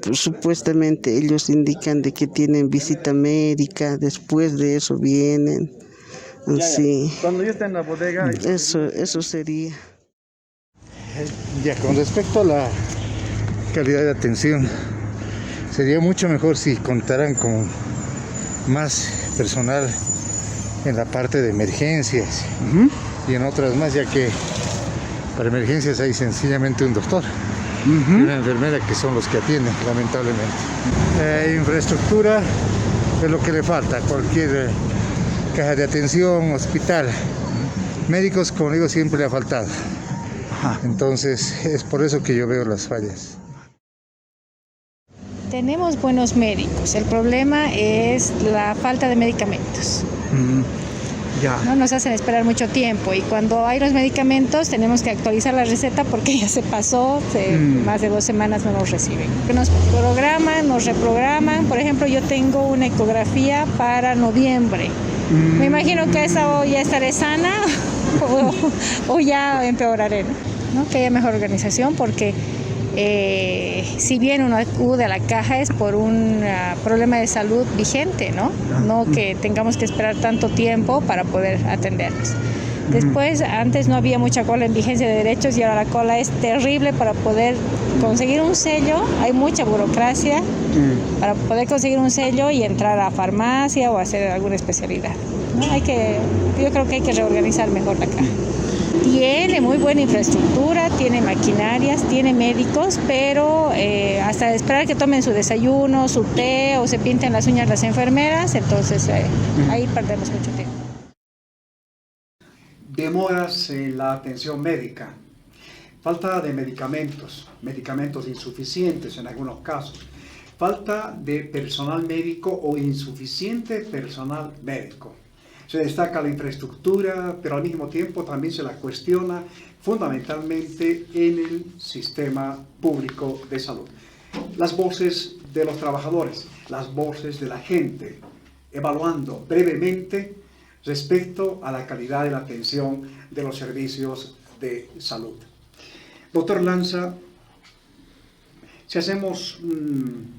Pues, supuestamente ellos indican de que tienen visita médica, después de eso vienen. Sí. Cuando yo esté en la bodega... Eso sería. Ya, con respecto a la calidad de atención, sería mucho mejor si contaran con más personal en la parte de emergencias y en otras más, ya que para emergencias hay sencillamente un doctor y una enfermera que son los que atienden, lamentablemente. Infraestructura es lo que le falta a cualquier caja de atención, hospital. Médicos, como digo, siempre le ha faltado. Entonces es por eso que yo veo las fallas. Tenemos buenos médicos, el problema es la falta de medicamentos. No nos hacen esperar mucho tiempo, y cuando hay los medicamentos tenemos que actualizar la receta porque ya se pasó, más de 2 semanas no nos reciben. Nos programan, nos reprograman. Por ejemplo, yo tengo una ecografía para noviembre. Me imagino que esa ya estaré sana o ya empeoraré, ¿no? Que haya mejor organización, porque si bien uno acude a la caja es por un problema de salud vigente, no que tengamos que esperar tanto tiempo para poder atendernos. Después, antes no había mucha cola en vigencia de derechos y ahora la cola es terrible para poder conseguir un sello. Hay mucha burocracia para poder conseguir un sello y entrar a farmacia o hacer alguna especialidad, ¿no? Yo creo que hay que reorganizar mejor la caja. Tiene muy buena infraestructura, tiene maquinarias, tiene médicos, pero hasta esperar que tomen su desayuno, su té o se pinten las uñas las enfermeras, entonces ahí perdemos mucho tiempo. Demoras en la atención médica, falta de medicamentos insuficientes en algunos casos, falta de personal médico o insuficiente personal médico. Se destaca la infraestructura, pero al mismo tiempo también se la cuestiona fundamentalmente en el sistema público de salud. Las voces de los trabajadores, las voces de la gente, evaluando brevemente respecto a la calidad de la atención de los servicios de salud. Doctor Lanza, si hacemos un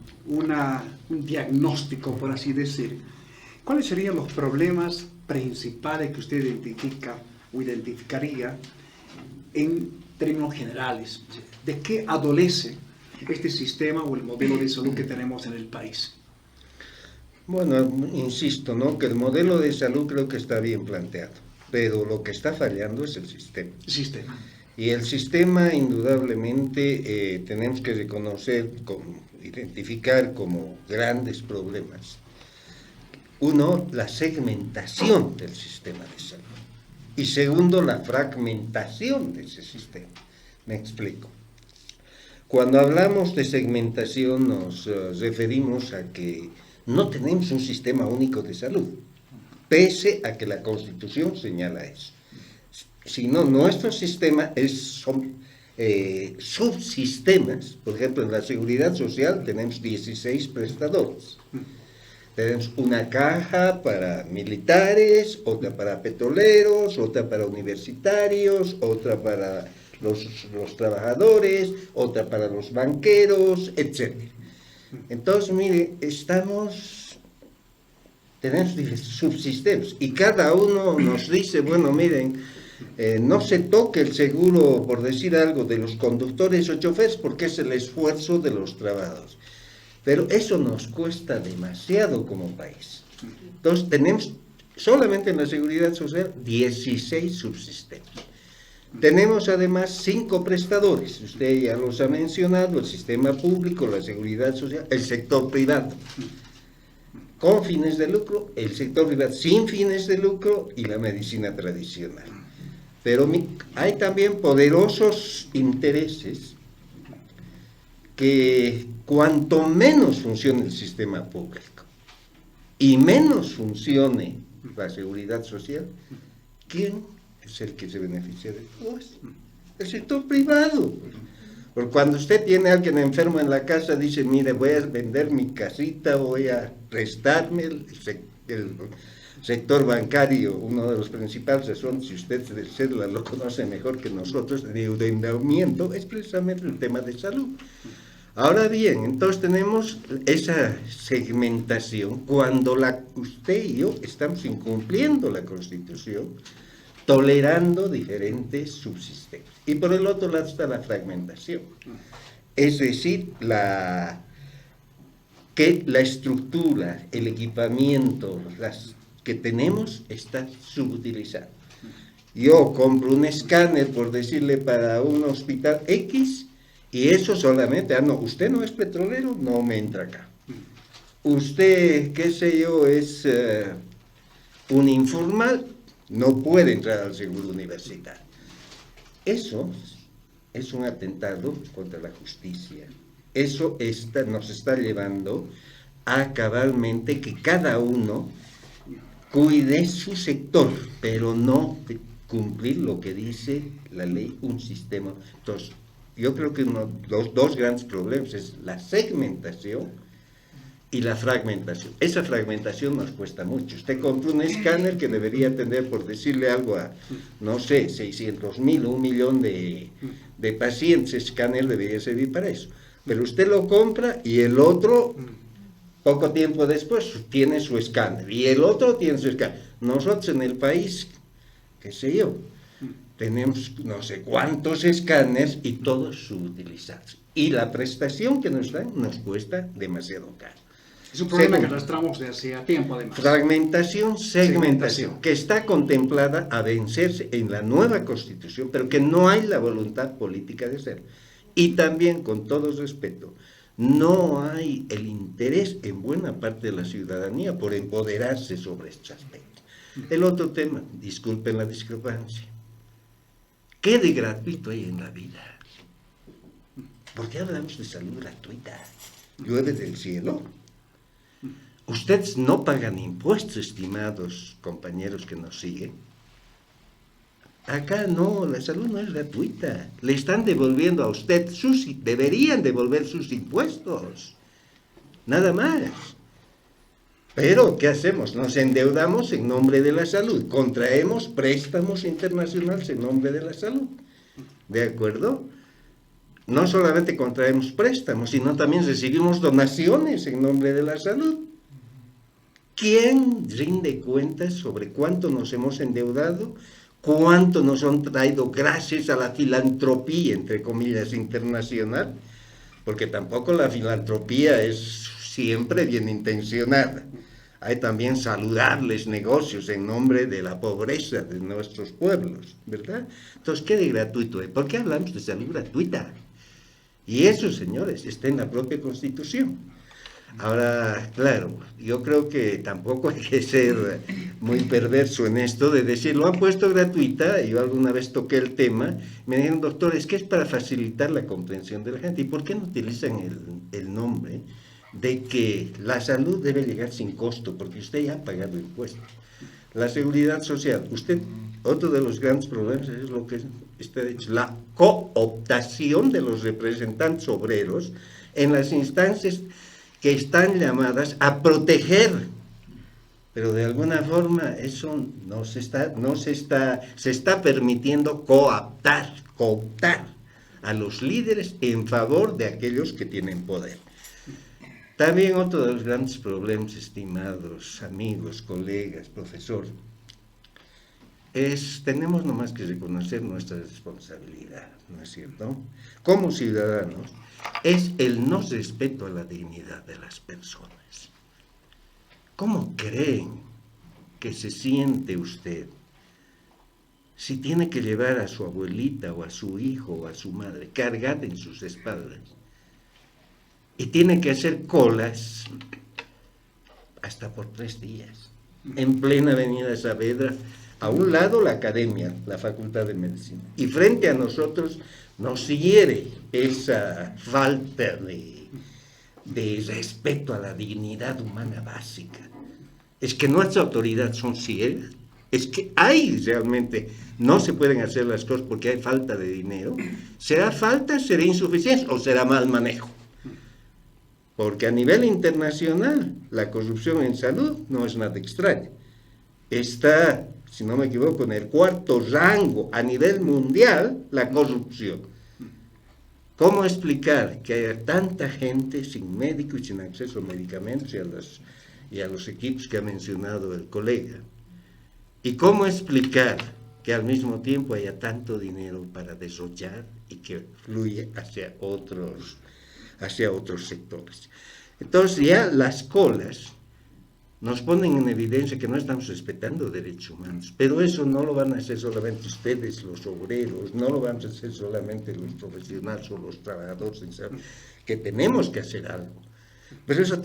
diagnóstico, por así decir, ¿cuáles serían los problemas principales que usted identificaría en términos generales? ¿De qué adolece este sistema o el modelo de salud que tenemos en el país? Bueno, insisto, ¿no?, que el modelo de salud creo que está bien planteado, pero lo que está fallando es el sistema. Y el sistema, indudablemente, tenemos que reconocer, identificar como grandes problemas. Uno, la segmentación del sistema de salud. Y segundo, la fragmentación de ese sistema. Me explico. Cuando hablamos de segmentación nos referimos a que no tenemos un sistema único de salud, pese a que la Constitución señala eso. Sino nuestro sistema son subsistemas. Por ejemplo, en la seguridad social tenemos 16 prestadores. Tenemos una caja para militares, otra para petroleros, otra para universitarios, otra para los trabajadores, otra para los banqueros, etc. Entonces, mire, tenemos subsistemas y cada uno nos dice, bueno, miren, no se toque el seguro, por decir algo, de los conductores o choferes porque es el esfuerzo de los trabajadores. Pero eso nos cuesta demasiado como país. Entonces tenemos solamente en la seguridad social 16 subsistemas. Tenemos además 5 prestadores, usted ya los ha mencionado, el sistema público, la seguridad social, el sector privado con fines de lucro, el sector privado sin fines de lucro y la medicina tradicional. Pero hay también poderosos intereses que cuanto menos funcione el sistema público y menos funcione la seguridad social, ¿quién es el que se beneficia de todo esto? El sector privado. Porque cuando usted tiene a alguien enfermo en la casa, dice, mire, voy a vender mi casita, voy a prestarme el sector bancario, uno de los principales son, si usted del CEDLA lo conoce mejor que nosotros, de endeudamiento, es precisamente el tema de salud. Ahora bien, entonces tenemos esa segmentación cuando usted y yo estamos incumpliendo la Constitución, tolerando diferentes subsistemas. Y por el otro lado está la fragmentación, es decir, que la estructura, el equipamiento, las que tenemos está subutilizado. Yo compro un escáner, por decirle, para un hospital X, y eso solamente, no, usted no es petrolero, no me entra acá. Usted, qué sé yo, es un informal, no puede entrar al seguro universitario. Eso es un atentado contra la justicia. Eso nos está llevando a cabalmente que cada uno cuide su sector, pero no cumplir lo que dice la ley, un sistema. Entonces, yo creo que los dos grandes problemas es la segmentación y la fragmentación. Esa fragmentación nos cuesta mucho. Usted compra un escáner que debería tener, por decirle algo, a, no sé, 600,000 o 1 millón de pacientes. Ese escáner debería servir para eso. Pero usted lo compra y el otro, poco tiempo después, tiene su escáner. Y el otro tiene su escáner. Nosotros en el país, qué sé yo, tenemos no sé cuántos escáneres y todos subutilizados. Y la prestación que nos dan nos cuesta demasiado caro. Es un problema que arrastramos de hacía tiempo, además. Fragmentación, segmentación, que está contemplada a vencerse en la nueva Constitución, pero que no hay la voluntad política de hacerlo. Y también, con todo respeto, no hay el interés en buena parte de la ciudadanía por empoderarse sobre este aspecto. El otro tema, disculpen la discrepancia, ¿qué de gratuito hay en la vida? ¿Por qué hablamos de salud gratuita? ¿Llueve del cielo? Ustedes no pagan impuestos, estimados compañeros que nos siguen. Acá no, la salud no es gratuita. Le están devolviendo a usted deberían devolver sus impuestos. Nada más. Pero, ¿qué hacemos? Nos endeudamos en nombre de la salud. Contraemos préstamos internacionales en nombre de la salud. ¿De acuerdo? No solamente contraemos préstamos, sino también recibimos donaciones en nombre de la salud. ¿Quién rinde cuentas sobre cuánto nos hemos endeudado? ¿Cuánto nos han traído gracias a la filantropía, entre comillas, internacional? Porque tampoco la filantropía es siempre bien intencionada. Hay también saludables negocios en nombre de la pobreza de nuestros pueblos, ¿verdad? Entonces, ¿qué de gratuito hay? ¿Por qué hablamos de salud gratuita? Y eso, señores, está en la propia Constitución. Ahora, claro, yo creo que tampoco hay que ser muy perverso en esto de decir, lo han puesto gratuita, y yo alguna vez toqué el tema, me dijeron, doctor, es que es para facilitar la comprensión de la gente, ¿y por qué no utilizan el nombre de que la salud debe llegar sin costo, porque usted ya ha pagado impuestos? La seguridad social, otro de los grandes problemas es lo que está dicho, la cooptación de los representantes obreros en las instancias que están llamadas a proteger pero de alguna forma eso se está permitiendo cooptar a los líderes en favor de aquellos que tienen poder. También otro de los grandes problemas, estimados amigos, colegas, profesor, tenemos nomás que reconocer nuestra responsabilidad, ¿no es cierto? Como ciudadanos, es el no respeto a la dignidad de las personas. ¿Cómo creen que se siente usted si tiene que llevar a su abuelita o a su hijo o a su madre cargada en sus espaldas y tiene que hacer colas hasta por 3 días en plena avenida Saavedra, a un lado la academia, la Facultad de Medicina, y frente a nosotros nos hiere esa falta de respeto a la dignidad humana básica? Es que nuestras autoridades son ciegas, es que realmente no se pueden hacer las cosas porque hay falta de dinero. ¿Será falta, será insuficiencia o será mal manejo? Porque a nivel internacional la corrupción en salud no es nada extraña. Está, si no me equivoco, en el 4º rango a nivel mundial la corrupción. ¿Cómo explicar que haya tanta gente sin médico y sin acceso a medicamentos y a los equipos que ha mencionado el colega? ¿Y cómo explicar que al mismo tiempo haya tanto dinero para derrochar y que fluye hacia otros sectores? Entonces ya las colas nos ponen en evidencia que no estamos respetando derechos humanos, pero eso no lo van a hacer solamente ustedes, los obreros, no lo van a hacer solamente los profesionales o los trabajadores, que tenemos que hacer algo. Pero eso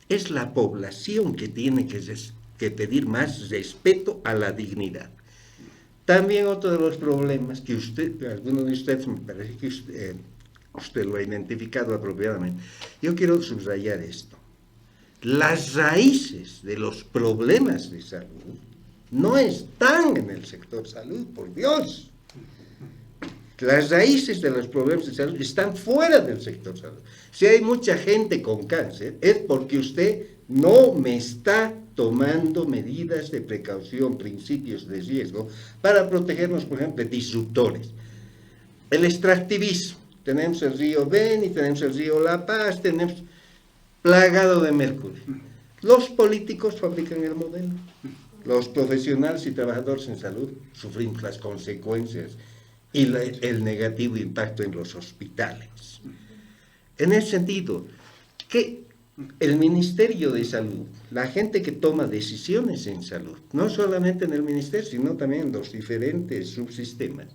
es la población que tiene que pedir más respeto a la dignidad. También otro de los problemas que alguno de ustedes, me parece que usted lo ha identificado apropiadamente. Yo quiero subrayar esto. Las raíces de los problemas de salud no están en el sector salud, por Dios. Las raíces de los problemas de salud están fuera del sector salud. Si hay mucha gente con cáncer, es porque usted no me está tomando medidas de precaución, principios de riesgo, para protegernos, por ejemplo, de disruptores. El extractivismo. Tenemos el río Beni, tenemos el río La Paz, tenemos plagado de mercurio. Los políticos fabrican el modelo. Los profesionales y trabajadores en salud sufrimos las consecuencias y el negativo impacto en los hospitales. En ese sentido, que el Ministerio de Salud, la gente que toma decisiones en salud, no solamente en el Ministerio, sino también en los diferentes subsistemas,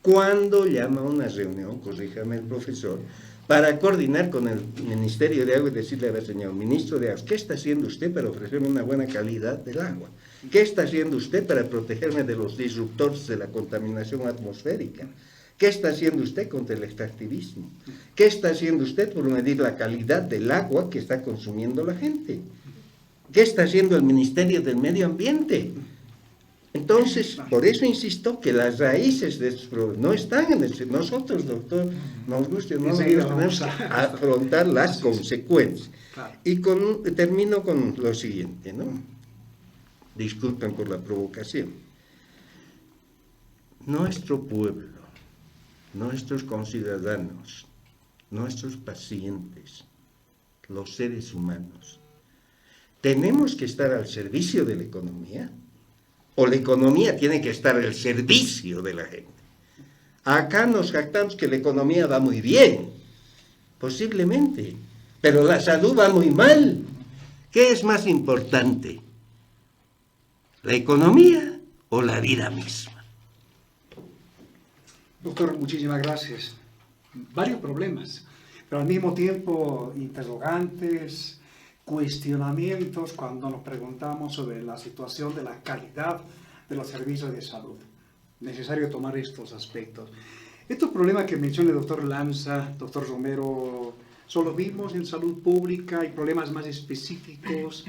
cuando llama a una reunión, corríjame el profesor, para coordinar con el Ministerio de Agua y decirle, a ver, señor ministro de Agua, ¿qué está haciendo usted para ofrecerme una buena calidad del agua? ¿Qué está haciendo usted para protegerme de los disruptores de la contaminación atmosférica? ¿Qué está haciendo usted contra el extractivismo? ¿Qué está haciendo usted por medir la calidad del agua que está consumiendo la gente? ¿Qué está haciendo el Ministerio del Medio Ambiente? Entonces, por eso insisto que las raíces de estos problemas no están en nosotros, doctor, nos guste o no, tenemos que afrontar las consecuencias. Y termino con lo siguiente, ¿no? Disculpen por la provocación. Nuestro pueblo, nuestros conciudadanos, nuestros pacientes, los seres humanos, ¿tenemos que estar al servicio de la economía? ¿O la economía tiene que estar al servicio de la gente? Acá nos jactamos que la economía va muy bien, posiblemente, pero la salud va muy mal. ¿Qué es más importante? ¿La economía o la vida misma? Doctor, muchísimas gracias. Varios problemas, pero al mismo tiempo interrogantes, cuestionamientos cuando nos preguntamos sobre la situación de la calidad de los servicios de salud. Necesario tomar estos aspectos. Estos problemas que menciona el doctor Lanza, doctor Romero, ¿son los mismos en salud pública? ¿Hay problemas más específicos?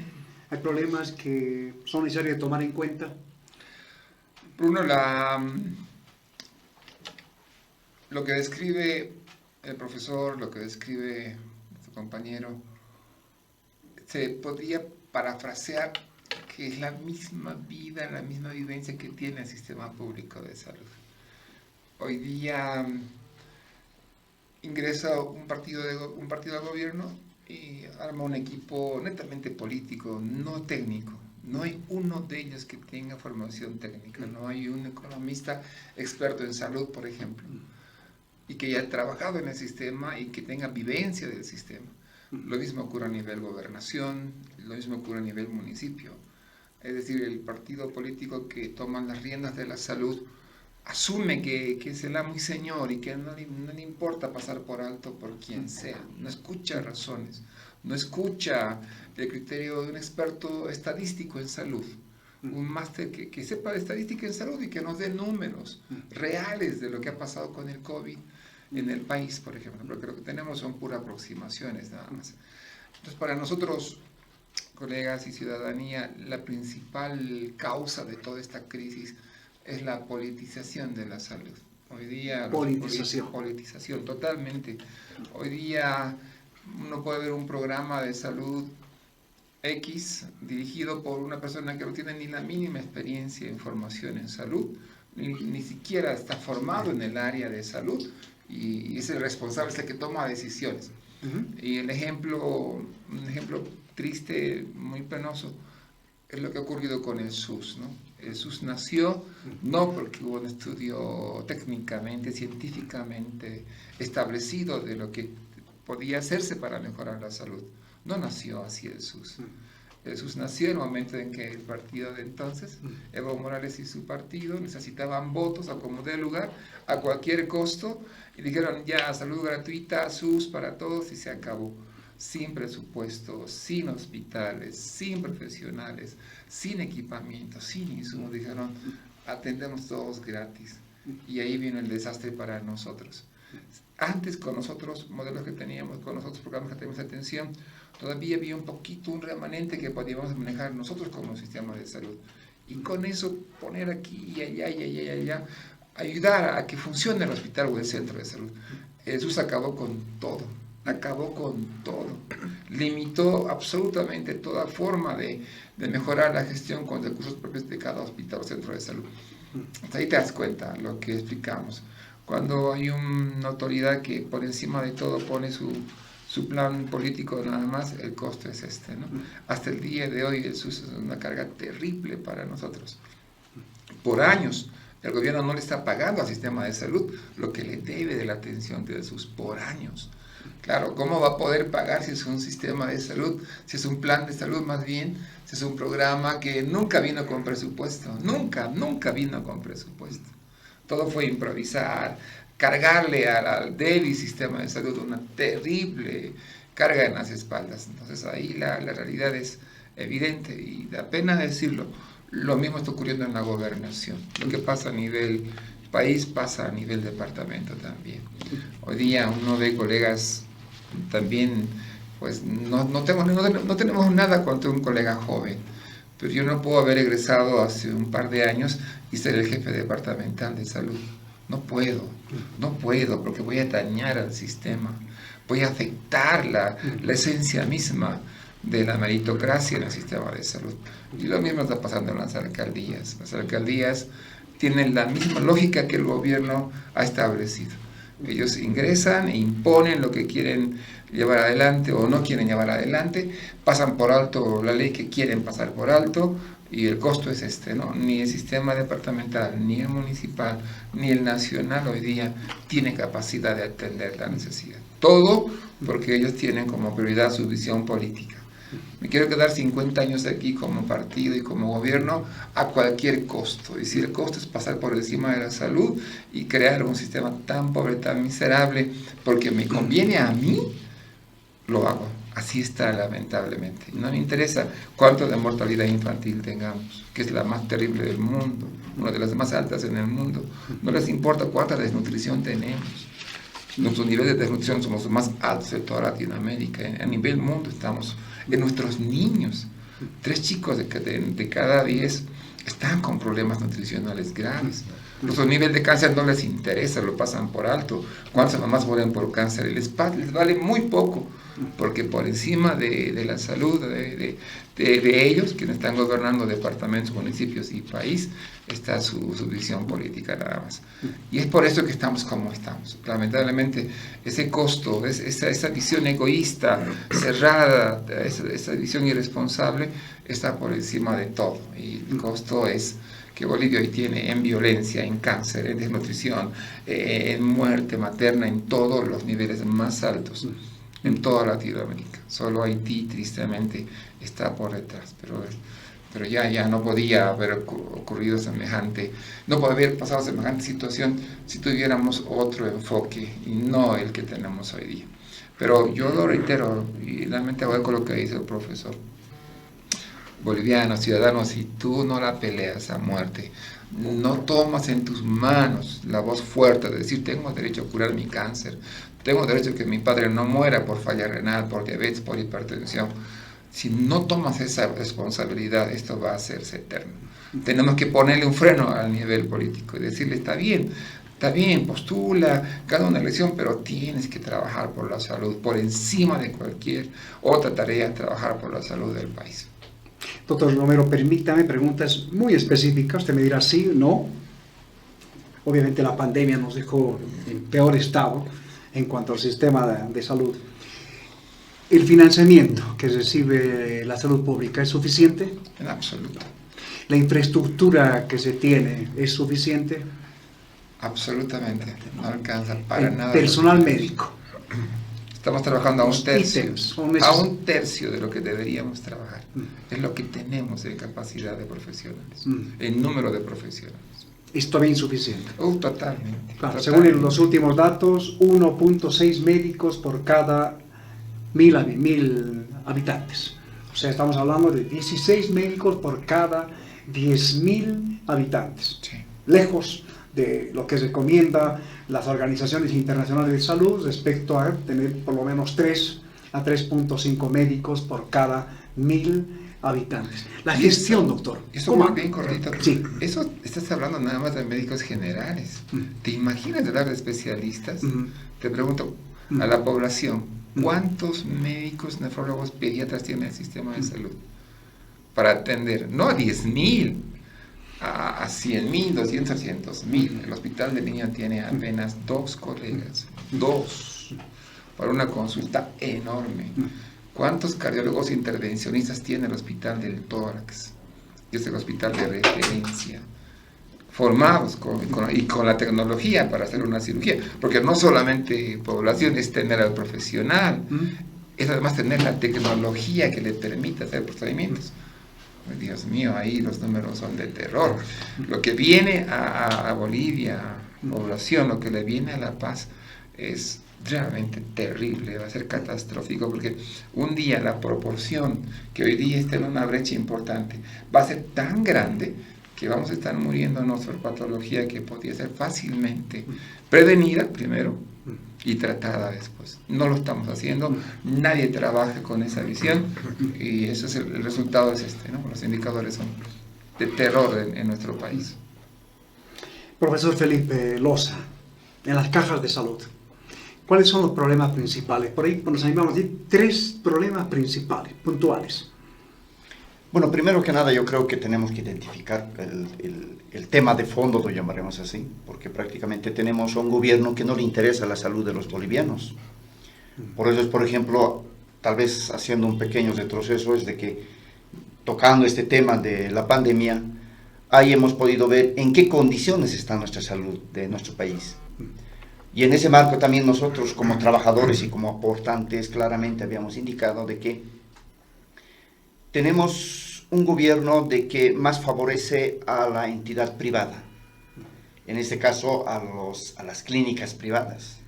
¿Hay problemas que son necesarios tomar en cuenta? Bruno, lo que describe el profesor, lo que describe su compañero, se podría parafrasear que es la misma vida, la misma vivencia que tiene el sistema público de salud. Hoy día ingresa un partido al gobierno y arma un equipo netamente político, no técnico. No hay uno de ellos que tenga formación técnica, no hay un economista experto en salud, por ejemplo, y que haya trabajado en el sistema y que tenga vivencia del sistema. Lo mismo ocurre a nivel gobernación, lo mismo ocurre a nivel municipio. Es decir, el partido político que toma las riendas de la salud asume que es el amo y señor y que no le importa pasar por alto por quien sea, no escucha razones, no escucha el criterio de un experto estadístico en salud, un máster que sepa de estadística en salud y que nos dé números reales de lo que ha pasado con el COVID en el país, por ejemplo, porque lo que tenemos son puras aproximaciones nada más. Entonces, para nosotros, colegas y ciudadanía, la principal causa de toda esta crisis es la politización de la salud. Hoy día... Politización, totalmente. Hoy día uno puede ver un programa de salud X dirigido por una persona que no tiene ni la mínima experiencia en formación en salud, ni siquiera está formado en el área de salud, y es el responsable, es el que toma decisiones. Y un ejemplo triste, muy penoso, es lo que ha ocurrido con el SUS, ¿no? El SUS nació no porque hubo un estudio técnicamente, científicamente establecido de lo que podía hacerse para mejorar la salud. No nació así el SUS. El SUS nació en el momento en que el partido de entonces, Evo Morales y su partido, necesitaban votos a como dé lugar, a cualquier costo, y dijeron ya, salud gratuita, SUS para todos, y se acabó. Sin presupuesto, sin hospitales, sin profesionales, sin equipamiento, sin insumos, dijeron, atendemos todos gratis. Y ahí vino el desastre para nosotros. Antes, con nosotros, modelos que teníamos, con nosotros programas que teníamos atención, todavía había un remanente que podíamos manejar nosotros como sistema de salud. Y con eso, poner aquí y allá, y allá, ayudar a que funcione el hospital o el centro de salud. Jesús acabó con todo. Limitó absolutamente toda forma de mejorar la gestión con recursos propios de cada hospital o centro de salud. Hasta ahí te das cuenta lo que explicamos. Cuando hay una autoridad que por encima de todo pone su plan político nada más, el costo es este, ¿no? Hasta el día de hoy el SUS es una carga terrible para nosotros. Por años el gobierno no le está pagando al sistema de salud lo que le debe de la atención del SUS, por años. Claro, ¿cómo va a poder pagar si es un sistema de salud, si es un plan de salud más bien, si es un programa que nunca vino con presupuesto? Nunca vino con presupuesto. Todo fue improvisar, cargarle al débil sistema de salud una terrible carga en las espaldas. Entonces ahí la realidad es evidente y da pena decirlo. Lo mismo está ocurriendo en la gobernación. Lo que pasa a nivel país pasa a nivel departamento también. Hoy día uno ve colegas también, pues no tenemos nada contra un colega joven, pero yo no puedo haber egresado hace un par de años y ser el jefe departamental de salud. No puedo, porque voy a dañar al sistema, voy a afectar la esencia misma de la meritocracia en el sistema de salud. Y lo mismo está pasando en las alcaldías. Las alcaldías tienen la misma lógica que el gobierno ha establecido. Ellos ingresan e imponen lo que quieren llevar adelante o no quieren llevar adelante, pasan por alto la ley que quieren pasar por alto y el costo es este, ¿no? Ni el sistema departamental, ni el municipal, ni el nacional hoy día tiene capacidad de atender la necesidad. Todo porque ellos tienen como prioridad su visión política. Me quiero quedar 50 años aquí como partido y como gobierno a cualquier costo. Y si el costo es pasar por encima de la salud y crear un sistema tan pobre, tan miserable, porque me conviene a mí, lo hago. Así está, lamentablemente. No me interesa cuánto de mortalidad infantil tengamos, que es la más terrible del mundo, una de las más altas en el mundo. No les importa cuánta desnutrición tenemos. Nuestros niveles de desnutrición somos los más altos de toda Latinoamérica. A nivel mundo estamos en nuestros niños. 3 chicos de cada 10 están con problemas nutricionales graves. Los niveles de cáncer no les interesa, lo pasan por alto. ¿Cuántas mamás mueren por cáncer? Les vale muy poco, porque por encima de la salud de ellos, quienes están gobernando departamentos, municipios y país, está su visión política nada más. Y es por eso que estamos como estamos. Lamentablemente, ese costo, esa visión egoísta, cerrada, esa visión irresponsable, está por encima de todo. Y el costo es que Bolivia hoy tiene en violencia, en cáncer, en desnutrición, en muerte materna, en todos los niveles más altos, en toda Latinoamérica. Solo Haití, tristemente, está por detrás, pero ya no podía haber ocurrido semejante, no podía haber pasado semejante situación si tuviéramos otro enfoque y no el que tenemos hoy día. Pero yo lo reitero y realmente hago eco lo que dice el profesor. Bolivianos, ciudadanos, si tú no la peleas a muerte, no tomas en tus manos la voz fuerte de decir tengo derecho a curar mi cáncer, tengo derecho a que mi padre no muera por falla renal, por diabetes, por hipertensión. Si no tomas esa responsabilidad, esto va a hacerse eterno. Tenemos que ponerle un freno al nivel político y decirle está bien, postula, gana una elección, pero tienes que trabajar por la salud, por encima de cualquier otra tarea, trabajar por la salud del país. Doctor Romero, permítame preguntas muy específicas, usted me dirá sí o no. Obviamente la pandemia nos dejó en peor estado en cuanto al sistema de salud. ¿El financiamiento que recibe la salud pública es suficiente? En absoluto. ¿La infraestructura que se tiene es suficiente? Absolutamente, no alcanza para nada. Personal médico. Estamos trabajando a un tercio de lo que deberíamos trabajar. Es lo que tenemos en capacidad de profesionales, en número de profesionales. ¿Es todavía insuficiente? Totalmente. Claro, totalmente. según los últimos datos, 1.6 médicos por cada 1000 habitantes. O sea, estamos hablando de 16 médicos por cada 10.000 habitantes. Sí. Lejos de lo que recomienda las organizaciones internacionales de salud respecto a tener por lo menos 3 a 3.5 médicos por cada 1000 habitantes. La gestión, doctor. Eso muy bien cortito. Sí. Eso estás hablando nada más de médicos generales. ¿Te imaginas de hablar de especialistas? Te pregunto, a la población, ¿cuántos médicos, nefrólogos, pediatras tiene el sistema de salud? Para atender, no a 10.000, a 100.000, 200, 300.000. El hospital de niños tiene apenas 2 colegas, 2, para una consulta enorme. ¿Cuántos cardiólogos intervencionistas tiene el hospital del tórax? Que es el hospital de referencia. Formados con la tecnología para hacer una cirugía. Porque no solamente población es tener al profesional, es además tener la tecnología que le permite hacer procedimientos. Dios mío, ahí los números son de terror. Lo que viene a Bolivia, población, lo que le viene a La Paz es realmente terrible, va a ser catastrófico, porque un día la proporción que hoy día está en una brecha importante va a ser tan grande que vamos a estar muriéndonos por patología que podría ser fácilmente prevenida primero y tratada después. No lo estamos haciendo, nadie trabaja con esa visión y eso es el resultado es este, ¿no? Los indicadores son de terror en nuestro país. Profesor Felipe Loza, en las cajas de salud, ¿cuáles son los problemas principales? Por ahí nos animamos a decir 3 problemas principales, puntuales. Bueno, primero que nada yo creo que tenemos que identificar el tema de fondo, lo llamaremos así, porque prácticamente tenemos a un gobierno que no le interesa la salud de los bolivianos. Por eso es, por ejemplo, tal vez haciendo un pequeño retroceso, es de que tocando este tema de la pandemia, ahí hemos podido ver en qué condiciones está nuestra salud de nuestro país. Y en ese marco también nosotros como trabajadores y como aportantes claramente habíamos indicado de que tenemos un gobierno de que más favorece a la entidad privada, en este caso a las clínicas privadas.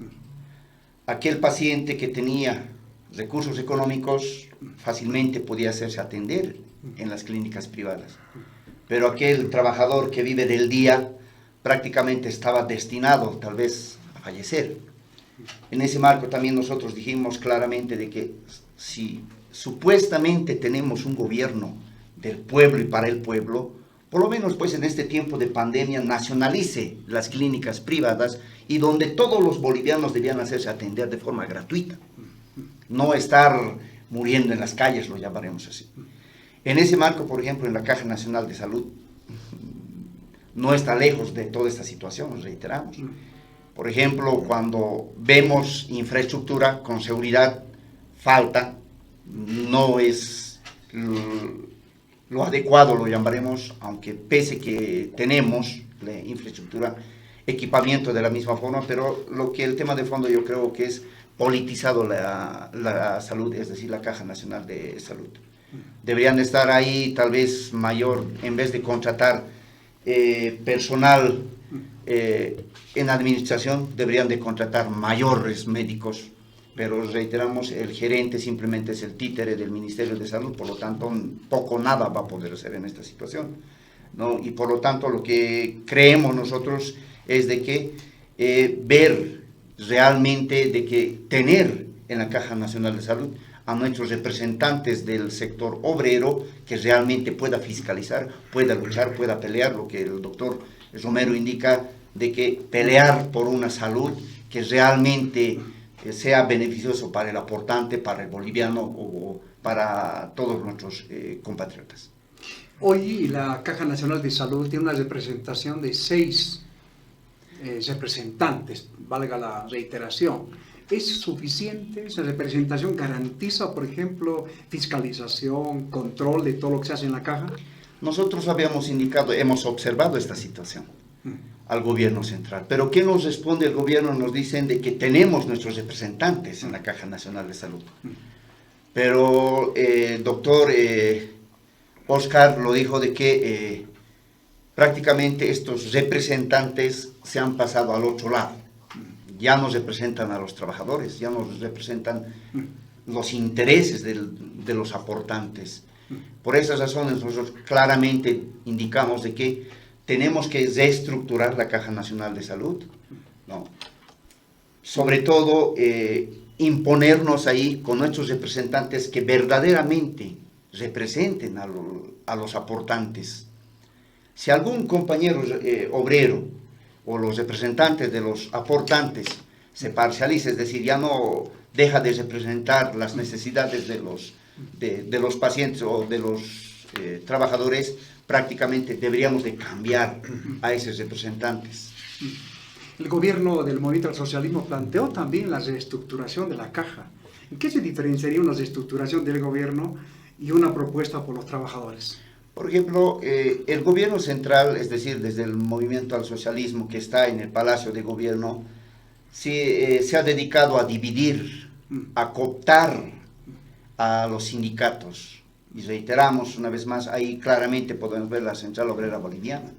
Aquel paciente que tenía recursos económicos fácilmente podía hacerse atender en las clínicas privadas, pero aquel trabajador que vive del día prácticamente estaba destinado tal vez a fallecer. En ese marco también nosotros dijimos claramente de que si supuestamente tenemos un gobierno del pueblo y para el pueblo, por lo menos pues en este tiempo de pandemia, nacionalice las clínicas privadas y donde todos los bolivianos debían hacerse atender de forma gratuita, no estar muriendo en las calles, lo llamaremos así. En ese marco, por ejemplo, en la Caja Nacional de Salud, no está lejos de toda esta situación, reiteramos. Por ejemplo, cuando vemos infraestructura con seguridad, falta, no es lo adecuado, lo llamaremos, aunque pese que tenemos la infraestructura, equipamiento de la misma forma, pero lo que el tema de fondo yo creo que es politizado la salud, es decir, la Caja Nacional de Salud. Deberían estar ahí tal vez mayor, en vez de contratar personal en administración, deberían de contratar mayores médicos, pero reiteramos, el gerente simplemente es el títere del Ministerio de Salud, por lo tanto, poco o nada va a poder hacer en esta situación, ¿no? Y por lo tanto, lo que creemos nosotros es de que ver realmente, de que tener en la Caja Nacional de Salud a nuestros representantes del sector obrero que realmente pueda fiscalizar, pueda luchar, pueda pelear, lo que el doctor Romero indica, de que pelear por una salud que realmente sea beneficioso para el aportante, para el boliviano o para todos nuestros compatriotas. Hoy la Caja Nacional de Salud tiene una representación de 6 representantes, valga la reiteración. ¿Es suficiente esa representación? ¿Garantiza, por ejemplo, fiscalización, control de todo lo que se hace en la Caja? Nosotros habíamos indicado, hemos observado esta situación al gobierno central, pero ¿qué nos responde el gobierno? Nos dicen de que tenemos nuestros representantes en la Caja Nacional de Salud, pero doctor Oscar lo dijo de que prácticamente estos representantes se han pasado al otro lado, ya no representan a los trabajadores, ya no representan los intereses de los aportantes. Por esas razones nosotros claramente indicamos de que tenemos que reestructurar la Caja Nacional de Salud, ¿no? Sobre todo imponernos ahí con nuestros representantes que verdaderamente representen a los aportantes. Si algún compañero obrero o los representantes de los aportantes se parcializa, es decir, ya no deja de representar las necesidades de los pacientes o de los trabajadores, prácticamente deberíamos de cambiar a esos representantes. El gobierno del Movimiento al Socialismo planteó también la reestructuración de la Caja. ¿En qué se diferenciaría una reestructuración del gobierno y una propuesta por los trabajadores? Por ejemplo, el gobierno central, es decir, desde el Movimiento al Socialismo que está en el Palacio de Gobierno, se ha dedicado a dividir, a cooptar a los sindicatos. Y reiteramos una vez más, ahí claramente podemos ver la Central Obrera Boliviana,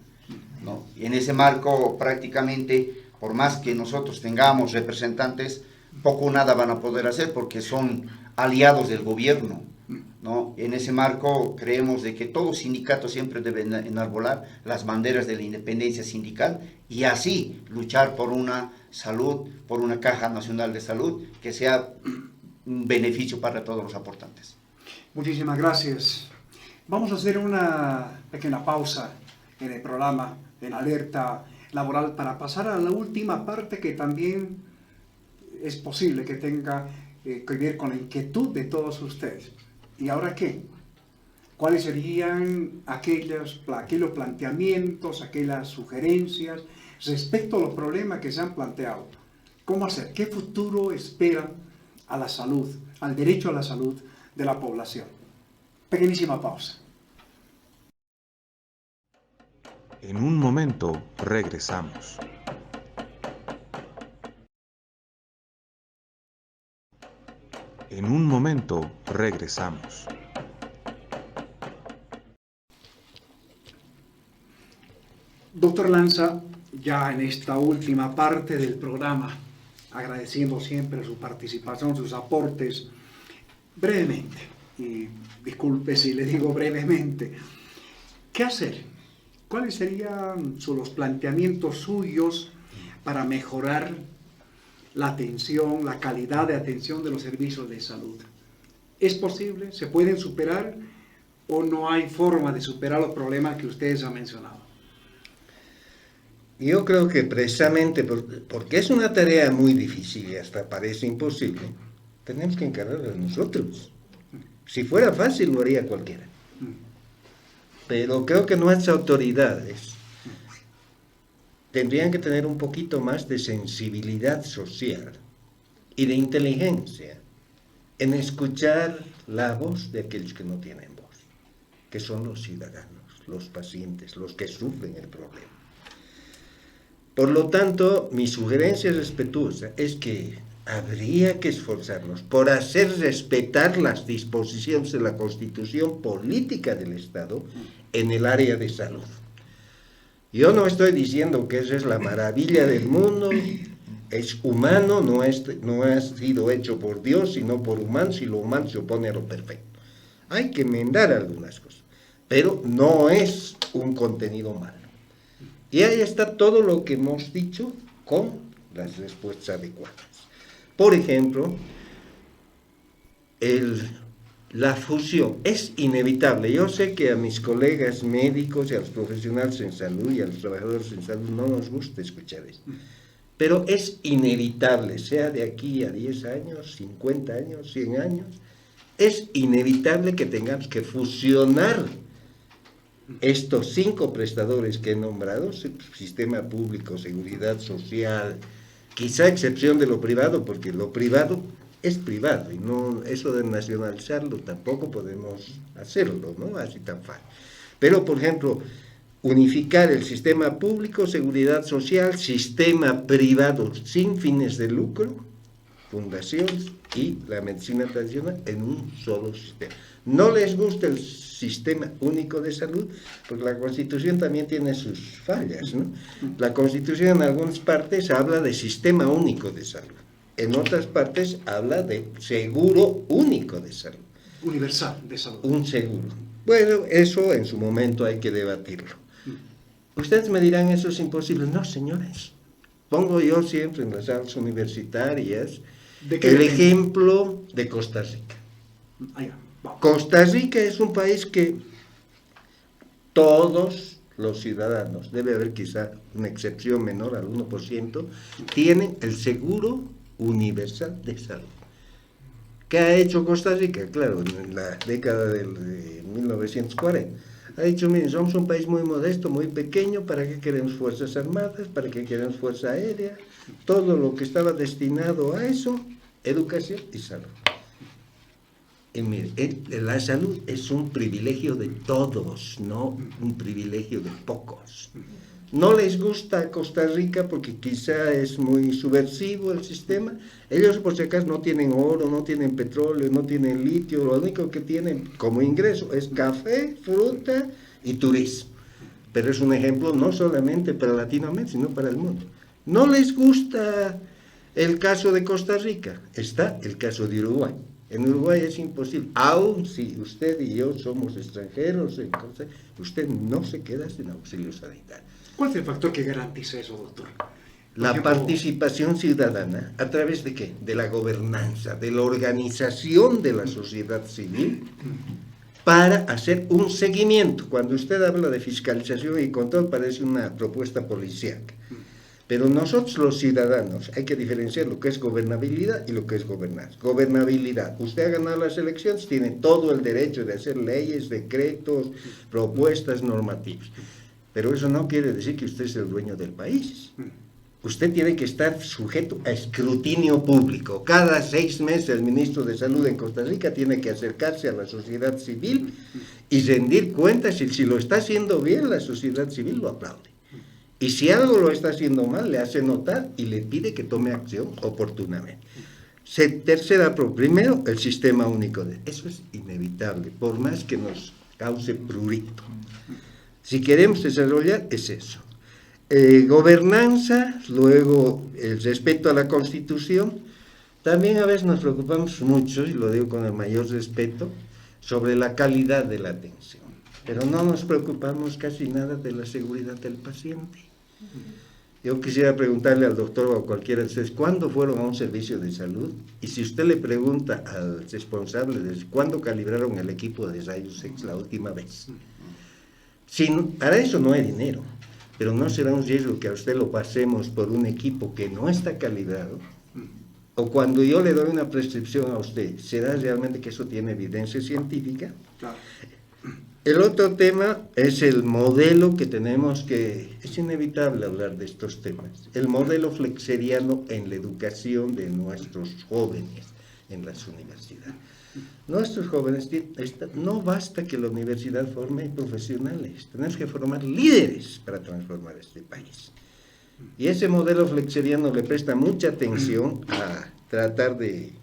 ¿no? Y en ese marco prácticamente, por más que nosotros tengamos representantes, poco o nada van a poder hacer porque son aliados del gobierno, ¿no? En ese marco creemos de que todo sindicato siempre debe enarbolar las banderas de la independencia sindical y así luchar por una salud, por una Caja Nacional de Salud que sea un beneficio para todos los aportantes. Muchísimas gracias. Vamos a hacer una pequeña pausa en el programa, en Alerta Laboral, para pasar a la última parte que también es posible que tenga que ver con la inquietud de todos ustedes. ¿Y ahora qué? ¿Cuáles serían aquellos planteamientos, aquellas sugerencias respecto a los problemas que se han planteado? ¿Cómo hacer? ¿Qué futuro esperan a la salud, al derecho a la salud de la población? Pequeñísima pausa. En un momento regresamos. En un momento regresamos. Doctor Lanza, ya en esta última parte del programa, agradeciendo siempre su participación, sus aportes, brevemente, y disculpe si le digo brevemente, ¿qué hacer? ¿Cuáles serían los planteamientos suyos para mejorar la atención, la calidad de atención de los servicios de salud? ¿Es posible? ¿Se pueden superar o no hay forma de superar los problemas que ustedes han mencionado? Yo creo que precisamente porque es una tarea muy difícil y hasta parece imposible, tenemos que encargarla nosotros. Si fuera fácil lo haría cualquiera. Pero creo que nuestras autoridades tendrían que tener un poquito más de sensibilidad social y de inteligencia en escuchar la voz de aquellos que no tienen voz, que son los ciudadanos, los pacientes, los que sufren el problema. Por lo tanto, mi sugerencia respetuosa es que habría que esforzarnos por hacer respetar las disposiciones de la Constitución política del Estado en el área de salud. Yo no estoy diciendo que esa es la maravilla del mundo, es humano, no ha sido hecho por Dios, sino por humanos, y lo humano se opone a lo perfecto. Hay que enmendar algunas cosas, pero no es un contenido malo. Y ahí está todo lo que hemos dicho con las respuestas adecuadas. Por ejemplo, la fusión es inevitable. Yo sé que a mis colegas médicos y a los profesionales en salud y a los trabajadores en salud no nos gusta escuchar esto, pero es inevitable, sea de aquí a 10 años, 50 años, 100 años, es inevitable que tengamos que fusionar estos 5 prestadores que he nombrado: sistema público, seguridad social, quizá excepción de lo privado, porque lo privado es privado, y no, eso de nacionalizarlo tampoco podemos hacerlo, ¿no? Así tan fácil. Pero, por ejemplo, unificar el sistema público, seguridad social, sistema privado sin fines de lucro, fundaciones y la medicina tradicional en un solo sistema. No les gusta el sistema único de salud, porque la Constitución también tiene sus fallas, ¿no? La Constitución en algunas partes habla de sistema único de salud, en otras partes habla de seguro único de salud. Universal de salud. Un seguro. Bueno, eso en su momento hay que debatirlo. Ustedes me dirán, eso es imposible. No, señores. Pongo yo siempre en las aulas universitarias el ejemplo de Costa Rica. Costa Rica es un país que todos los ciudadanos, debe haber quizá una excepción menor al 1%, tienen el seguro universal de salud. ¿Qué ha hecho Costa Rica? Claro, en la década de 1940. Ha dicho, miren, somos un país muy modesto, muy pequeño, ¿para qué queremos fuerzas armadas? ¿Para qué queremos fuerza aérea? Todo lo que estaba destinado a eso, educación y salud. Y mire, la salud es un privilegio de todos, no un privilegio de pocos. No les gusta a Costa Rica porque quizá es muy subversivo el sistema. Ellos, por si acaso, no tienen oro, no tienen petróleo, no tienen litio. Lo único que tienen como ingreso es café, fruta y turismo. Pero es un ejemplo no solamente para Latinoamérica, sino para el mundo. No les gusta el caso de Costa Rica. Está el caso de Uruguay. En Uruguay es imposible. Aun si usted y yo somos extranjeros, usted no se queda sin auxilio sanitario. ¿Cuál es el factor que garantiza eso, doctor? La participación ciudadana, ¿a través de qué? De la gobernanza, de la organización de la sociedad civil, para hacer un seguimiento. Cuando usted habla de fiscalización y control, parece una propuesta policíaca. Pero nosotros los ciudadanos hay que diferenciar lo que es gobernabilidad y lo que es gobernanza. Gobernabilidad: usted ha ganado las elecciones, tiene todo el derecho de hacer leyes, decretos, propuestas normativas. Pero eso no quiere decir que usted es el dueño del país. Usted tiene que estar sujeto a escrutinio público. Cada 6 meses el ministro de Salud en Costa Rica tiene que acercarse a la sociedad civil y rendir cuentas, y si lo está haciendo bien, la sociedad civil lo aplaude. Y si algo lo está haciendo mal, le hace notar y le pide que tome acción oportunamente. Primero, el sistema único. Eso es inevitable, por más que nos cause prurito. Si queremos desarrollar, es eso. Gobernanza, luego el respeto a la Constitución. También a veces nos preocupamos mucho, y lo digo con el mayor respeto, sobre la calidad de la atención. Pero no nos preocupamos casi nada de la seguridad del paciente. Yo quisiera preguntarle al doctor o a cualquiera de ustedes, ¿cuándo fueron a un servicio de salud? Y si usted le pregunta al responsable de cuándo calibraron el equipo de rayos X la última vez. Para eso no hay dinero, pero no será un riesgo que a usted lo pasemos por un equipo que no está calibrado. O cuando yo le doy una prescripción a usted, ¿será realmente que eso tiene evidencia científica? Claro. El otro tema es el modelo que tenemos que... Es inevitable hablar de estos temas. El modelo flexeriano en la educación de nuestros jóvenes en las universidades. Nuestros jóvenes, no basta que la universidad forme profesionales, tenemos que formar líderes para transformar este país. Y ese modelo flexeriano le presta mucha atención a tratar de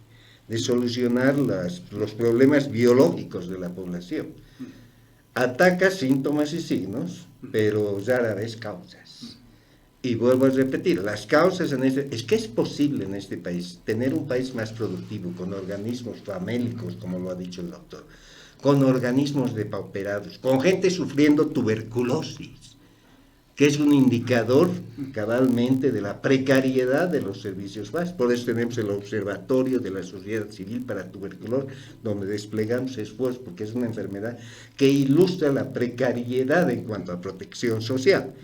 solucionar los problemas biológicos de la población. Ataca síntomas y signos, pero rara vez causas. Y vuelvo a repetir, las causas es que es posible en este país tener un país más productivo, con organismos famélicos, como lo ha dicho el doctor, con organismos depauperados, con gente sufriendo tuberculosis, que es un indicador cabalmente de la precariedad de los servicios básicos. Por eso tenemos el Observatorio de la Sociedad Civil para Tuberculosis, donde desplegamos esfuerzos, porque es una enfermedad que ilustra la precariedad en cuanto a protección social.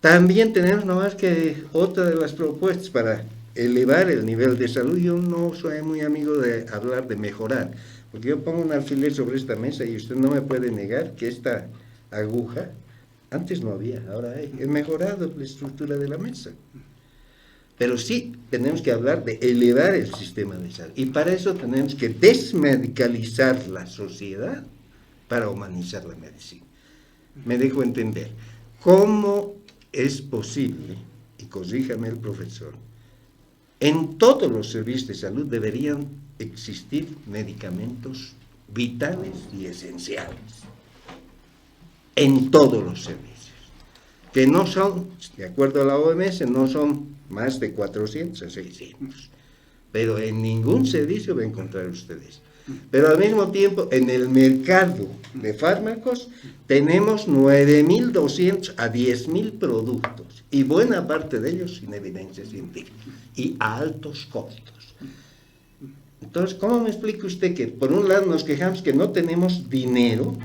También tenemos nomás que otra de las propuestas para elevar el nivel de salud. Yo no soy muy amigo de hablar de mejorar, porque yo pongo un alfiler sobre esta mesa y usted no me puede negar que esta aguja, antes no había, ahora hay. He mejorado la estructura de la mesa. Pero sí tenemos que hablar de elevar el sistema de salud. Y para eso tenemos que desmedicalizar la sociedad para humanizar la medicina. Me dejo entender. ¿Cómo es posible, y corríjame el profesor, en todos los servicios de salud deberían existir medicamentos vitales y esenciales? En todos los servicios, que no son, de acuerdo a la OMS, no son más de 400 a 600, pero en ningún servicio va a encontrar ustedes. Pero al mismo tiempo, en el mercado de fármacos, tenemos 9.200 a 10.000 productos, y buena parte de ellos sin evidencia científica, y a altos costos. Entonces, ¿cómo me explica usted que por un lado nos quejamos que no tenemos dinero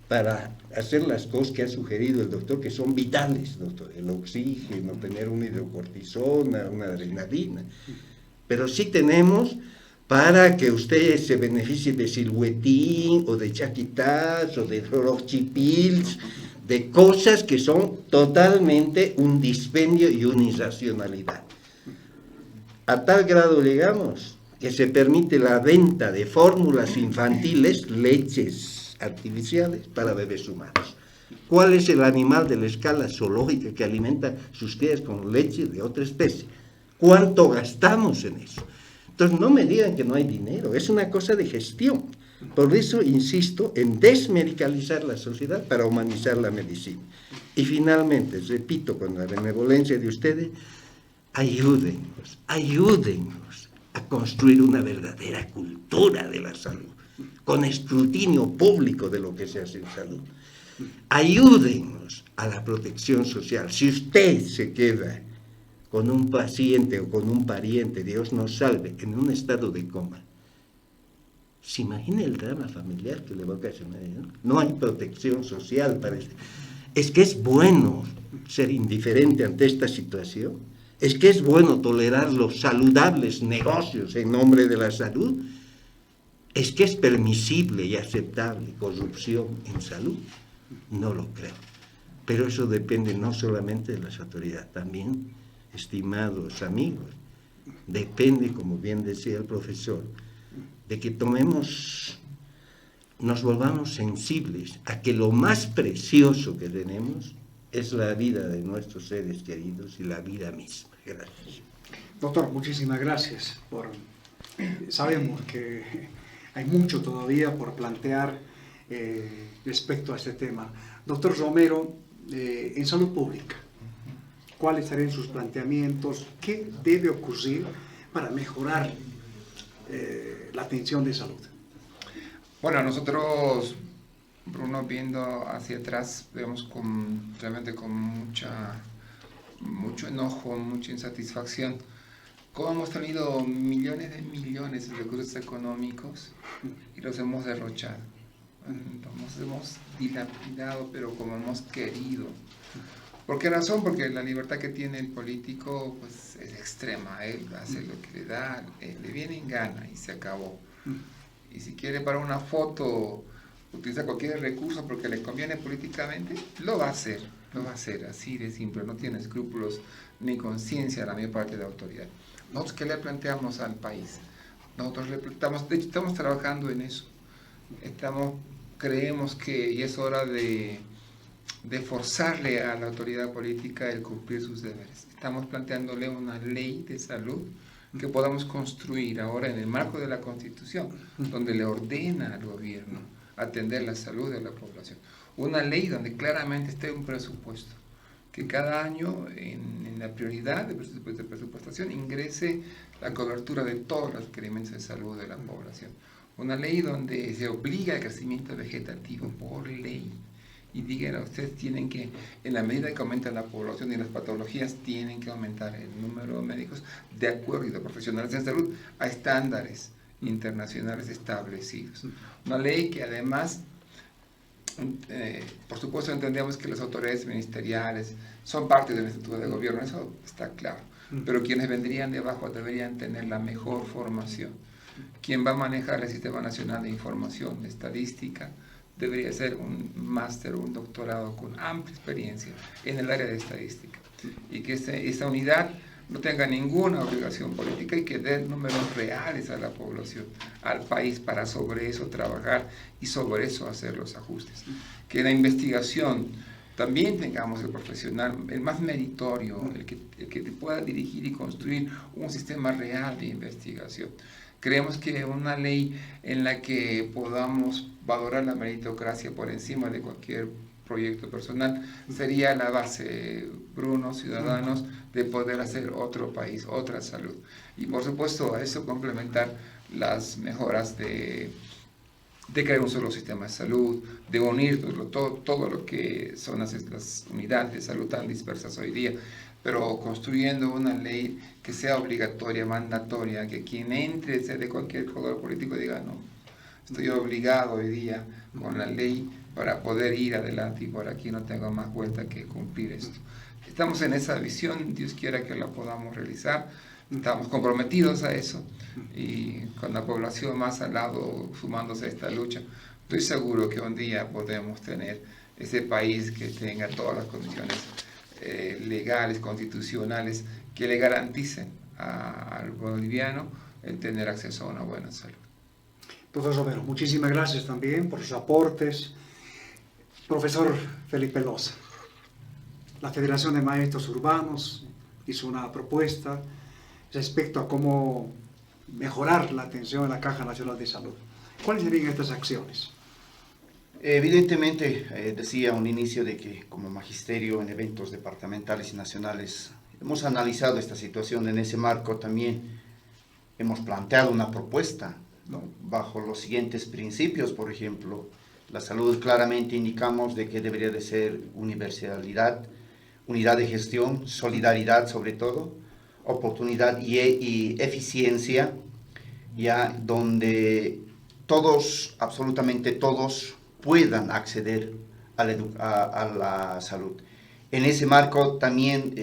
para hacer las cosas que ha sugerido el doctor, que son vitales, doctor, el oxígeno, tener una hidrocortisona, una adrenalina, pero sí tenemos para que usted se beneficie de Siluetín, o de Chaquitas, o de Roxipils, de cosas que son totalmente un dispendio y una irracionalidad. A tal grado llegamos que se permite la venta de fórmulas infantiles, leches artificiales para bebés humanos. ¿Cuál es el animal de la escala zoológica que alimenta sus crías con leche de otra especie? ¿Cuánto gastamos en eso? Entonces no me digan que no hay dinero, es una cosa de gestión. Por eso insisto en desmedicalizar la sociedad para humanizar la medicina. Y finalmente, repito, con la benevolencia de ustedes, ayúdennos a construir una verdadera cultura de la salud, con escrutinio público de lo que se hace en salud. Ayúdennos a la protección social. Si usted se queda con un paciente o con un pariente, Dios nos salve, en un estado de coma, ¿se imagina el drama familiar que le va a ocasionar? No hay protección social para esto. Es que es bueno ser indiferente ante esta situación. Es que es bueno tolerar los saludables negocios en nombre de la salud. ¿Es que es permisible y aceptable corrupción en salud? No lo creo. Pero eso depende no solamente de las autoridades, también, estimados amigos, depende, como bien decía el profesor, de que nos volvamos sensibles a que lo más precioso que tenemos es la vida de nuestros seres queridos y la vida misma. Gracias. Doctor, muchísimas gracias. Sabemos que hay mucho todavía por plantear respecto a este tema. Doctor Romero, en salud pública, ¿cuáles serían sus planteamientos? ¿Qué debe ocurrir para mejorar la atención de salud? Bueno, nosotros, Bruno, viendo hacia atrás, vemos realmente con mucho enojo, mucha insatisfacción. Como hemos tenido millones de recursos económicos y los hemos derrochado. Los hemos dilapidado, pero como hemos querido. ¿Por qué razón? Porque la libertad que tiene el político pues, es extrema. Él hace lo que le da, le viene en gana y se acabó. Y si quiere para una foto utiliza cualquier recurso porque le conviene políticamente, lo va a hacer, así de simple, no tiene escrúpulos ni conciencia la mayor parte de la autoridad. Nosotros, ¿qué le planteamos al país? Nosotros le planteamos, de hecho estamos trabajando en eso, creemos que ya es hora de forzarle a la autoridad política el cumplir sus deberes. Estamos planteándole una ley de salud que podamos construir ahora en el marco de la Constitución, donde le ordena al gobierno atender la salud de la población. Una ley donde claramente esté un presupuesto, que cada año en la prioridad de presupuestación ingrese la cobertura de todos los requerimientos de salud de la población. Una ley donde se obliga al crecimiento vegetativo por ley y digan a ustedes tienen que, en la medida que aumenta la población y las patologías, tienen que aumentar el número de médicos de acuerdo y de profesionales en salud a estándares internacionales establecidos. Una ley que además, por supuesto entendemos que las autoridades ministeriales son parte de la estructura de gobierno, eso está claro, pero quienes vendrían de abajo deberían tener la mejor formación. Quien va a manejar el Sistema Nacional de Información, de Estadística, debería ser un máster o un doctorado con amplia experiencia en el área de estadística y que esa unidad no tenga ninguna obligación política y que dé números reales a la población, al país, para sobre eso trabajar y sobre eso hacer los ajustes. Que la investigación también tengamos el profesional, el más meritorio, el que pueda dirigir y construir un sistema real de investigación. Creemos que una ley en la que podamos valorar la meritocracia por encima de cualquier proyecto personal sería la base, Bruno, ciudadanos, de poder hacer otro país, otra salud. Y por supuesto a eso complementar las mejoras de crear un solo sistema de salud, de unir todo lo que son las unidades de salud tan dispersas hoy día, pero construyendo una ley que sea obligatoria, mandatoria, que quien entre, sea de cualquier color político, diga, no, estoy obligado hoy día con la ley para poder ir adelante y por aquí no tengo más vuelta que cumplir esto. Estamos en esa visión, Dios quiera que la podamos realizar, estamos comprometidos a eso y con la población más al lado sumándose a esta lucha, estoy seguro que un día podemos tener ese país que tenga todas las condiciones legales, constitucionales, que le garanticen al boliviano el tener acceso a una buena salud. Profesor Romero, muchísimas gracias también por sus aportes. Profesor Felipe Loza, la Federación de Maestros Urbanos hizo una propuesta respecto a cómo mejorar la atención en la Caja Nacional de Salud. ¿Cuáles serían estas acciones? Evidentemente, decía a un inicio de que como magisterio en eventos departamentales y nacionales hemos analizado esta situación. En ese marco también hemos planteado una propuesta, ¿no?, bajo los siguientes principios. Por ejemplo, la salud claramente indicamos de que debería de ser universalidad, unidad de gestión, solidaridad sobre todo, oportunidad y eficiencia, ya donde todos, absolutamente todos, puedan acceder a la salud. En ese marco también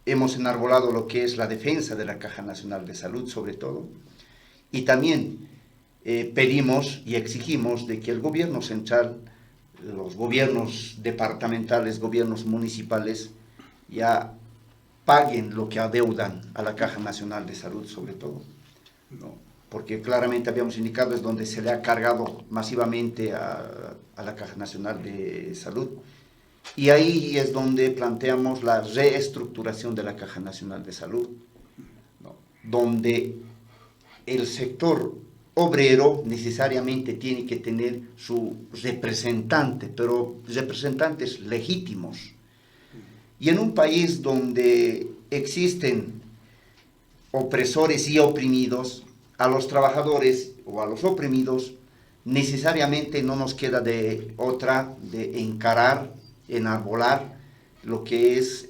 hemos enarbolado lo que es la defensa de la Caja Nacional de Salud, sobre todo, y también pedimos y exigimos de que el gobierno central, los gobiernos departamentales, gobiernos municipales, ya paguen lo que adeudan a la Caja Nacional de Salud, sobre todo. No, porque claramente habíamos indicado es donde se le ha cargado masivamente a la Caja Nacional de Salud. Y ahí es donde planteamos la reestructuración de la Caja Nacional de Salud, ¿no?, donde el sector obrero necesariamente tiene que tener su representante, pero representantes legítimos. Y en un país donde existen opresores y oprimidos, a los trabajadores o a los oprimidos necesariamente no nos queda de otra de encarar, enarbolar lo que es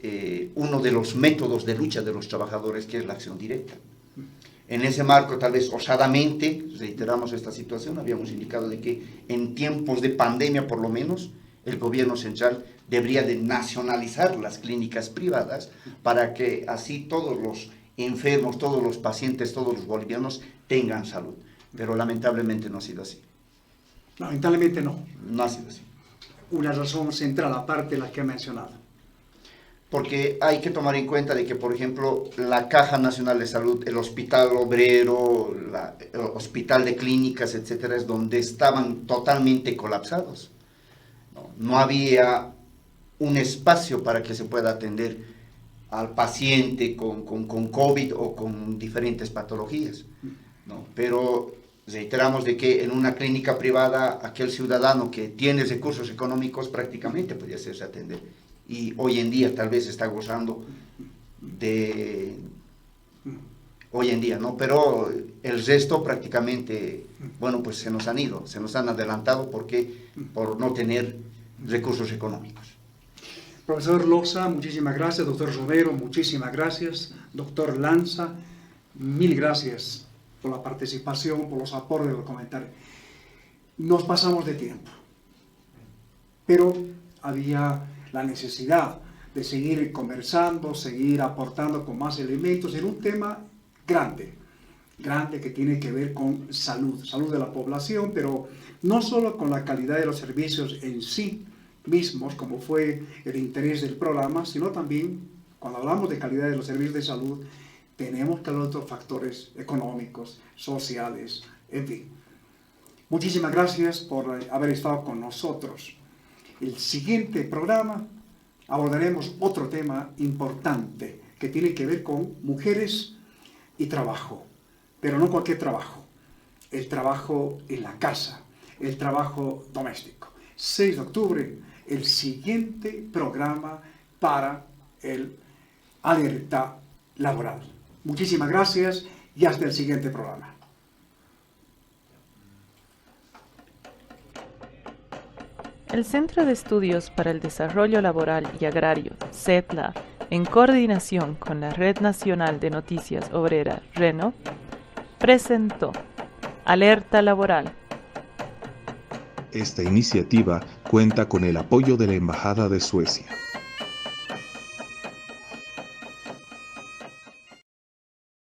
uno de los métodos de lucha de los trabajadores, que es la acción directa. En ese marco, tal vez osadamente, reiteramos esta situación, habíamos indicado de que en tiempos de pandemia, por lo menos, el gobierno central debería de nacionalizar las clínicas privadas para que así todos los enfermos, todos los pacientes, todos los bolivianos tengan salud. Pero lamentablemente no ha sido así. Lamentablemente no. No ha sido así. Una razón central, aparte de la que ha mencionado. Porque hay que tomar en cuenta de que, por ejemplo, la Caja Nacional de Salud, el Hospital Obrero, el Hospital de Clínicas, etcétera, es donde estaban totalmente colapsados. No había un espacio para que se pueda atender al paciente con COVID o con diferentes patologías, ¿no? Pero reiteramos de que en una clínica privada, aquel ciudadano que tiene recursos económicos prácticamente podía hacerse atender. Y hoy en día tal vez está gozando de... Hoy en día, ¿no? Pero el resto prácticamente, bueno, pues se nos han ido, se nos han adelantado porque por no tener recursos económicos. Profesor Loza, muchísimas gracias. Doctor Romero, muchísimas gracias. Doctor Lanza, mil gracias por la participación, por los aportes, los comentarios. Nos pasamos de tiempo, pero había la necesidad de seguir conversando, seguir aportando con más elementos en un tema grande que tiene que ver con salud de la población, pero no solo con la calidad de los servicios en sí mismos, como fue el interés del programa, sino también, cuando hablamos de calidad de los servicios de salud, tenemos que hablar de otros factores económicos, sociales, en fin. Muchísimas gracias por haber estado con nosotros. El siguiente programa abordaremos otro tema importante que tiene que ver con mujeres y trabajo, pero no cualquier trabajo, el trabajo en la casa, el trabajo doméstico. 6 de octubre, el siguiente programa para el Alerta Laboral. Muchísimas gracias y hasta el siguiente programa. El Centro de Estudios para el Desarrollo Laboral y Agrario, CETLA, en coordinación con la Red Nacional de Noticias Obrera, RENO, presentó Alerta Laboral. Esta iniciativa cuenta con el apoyo de la Embajada de Suecia.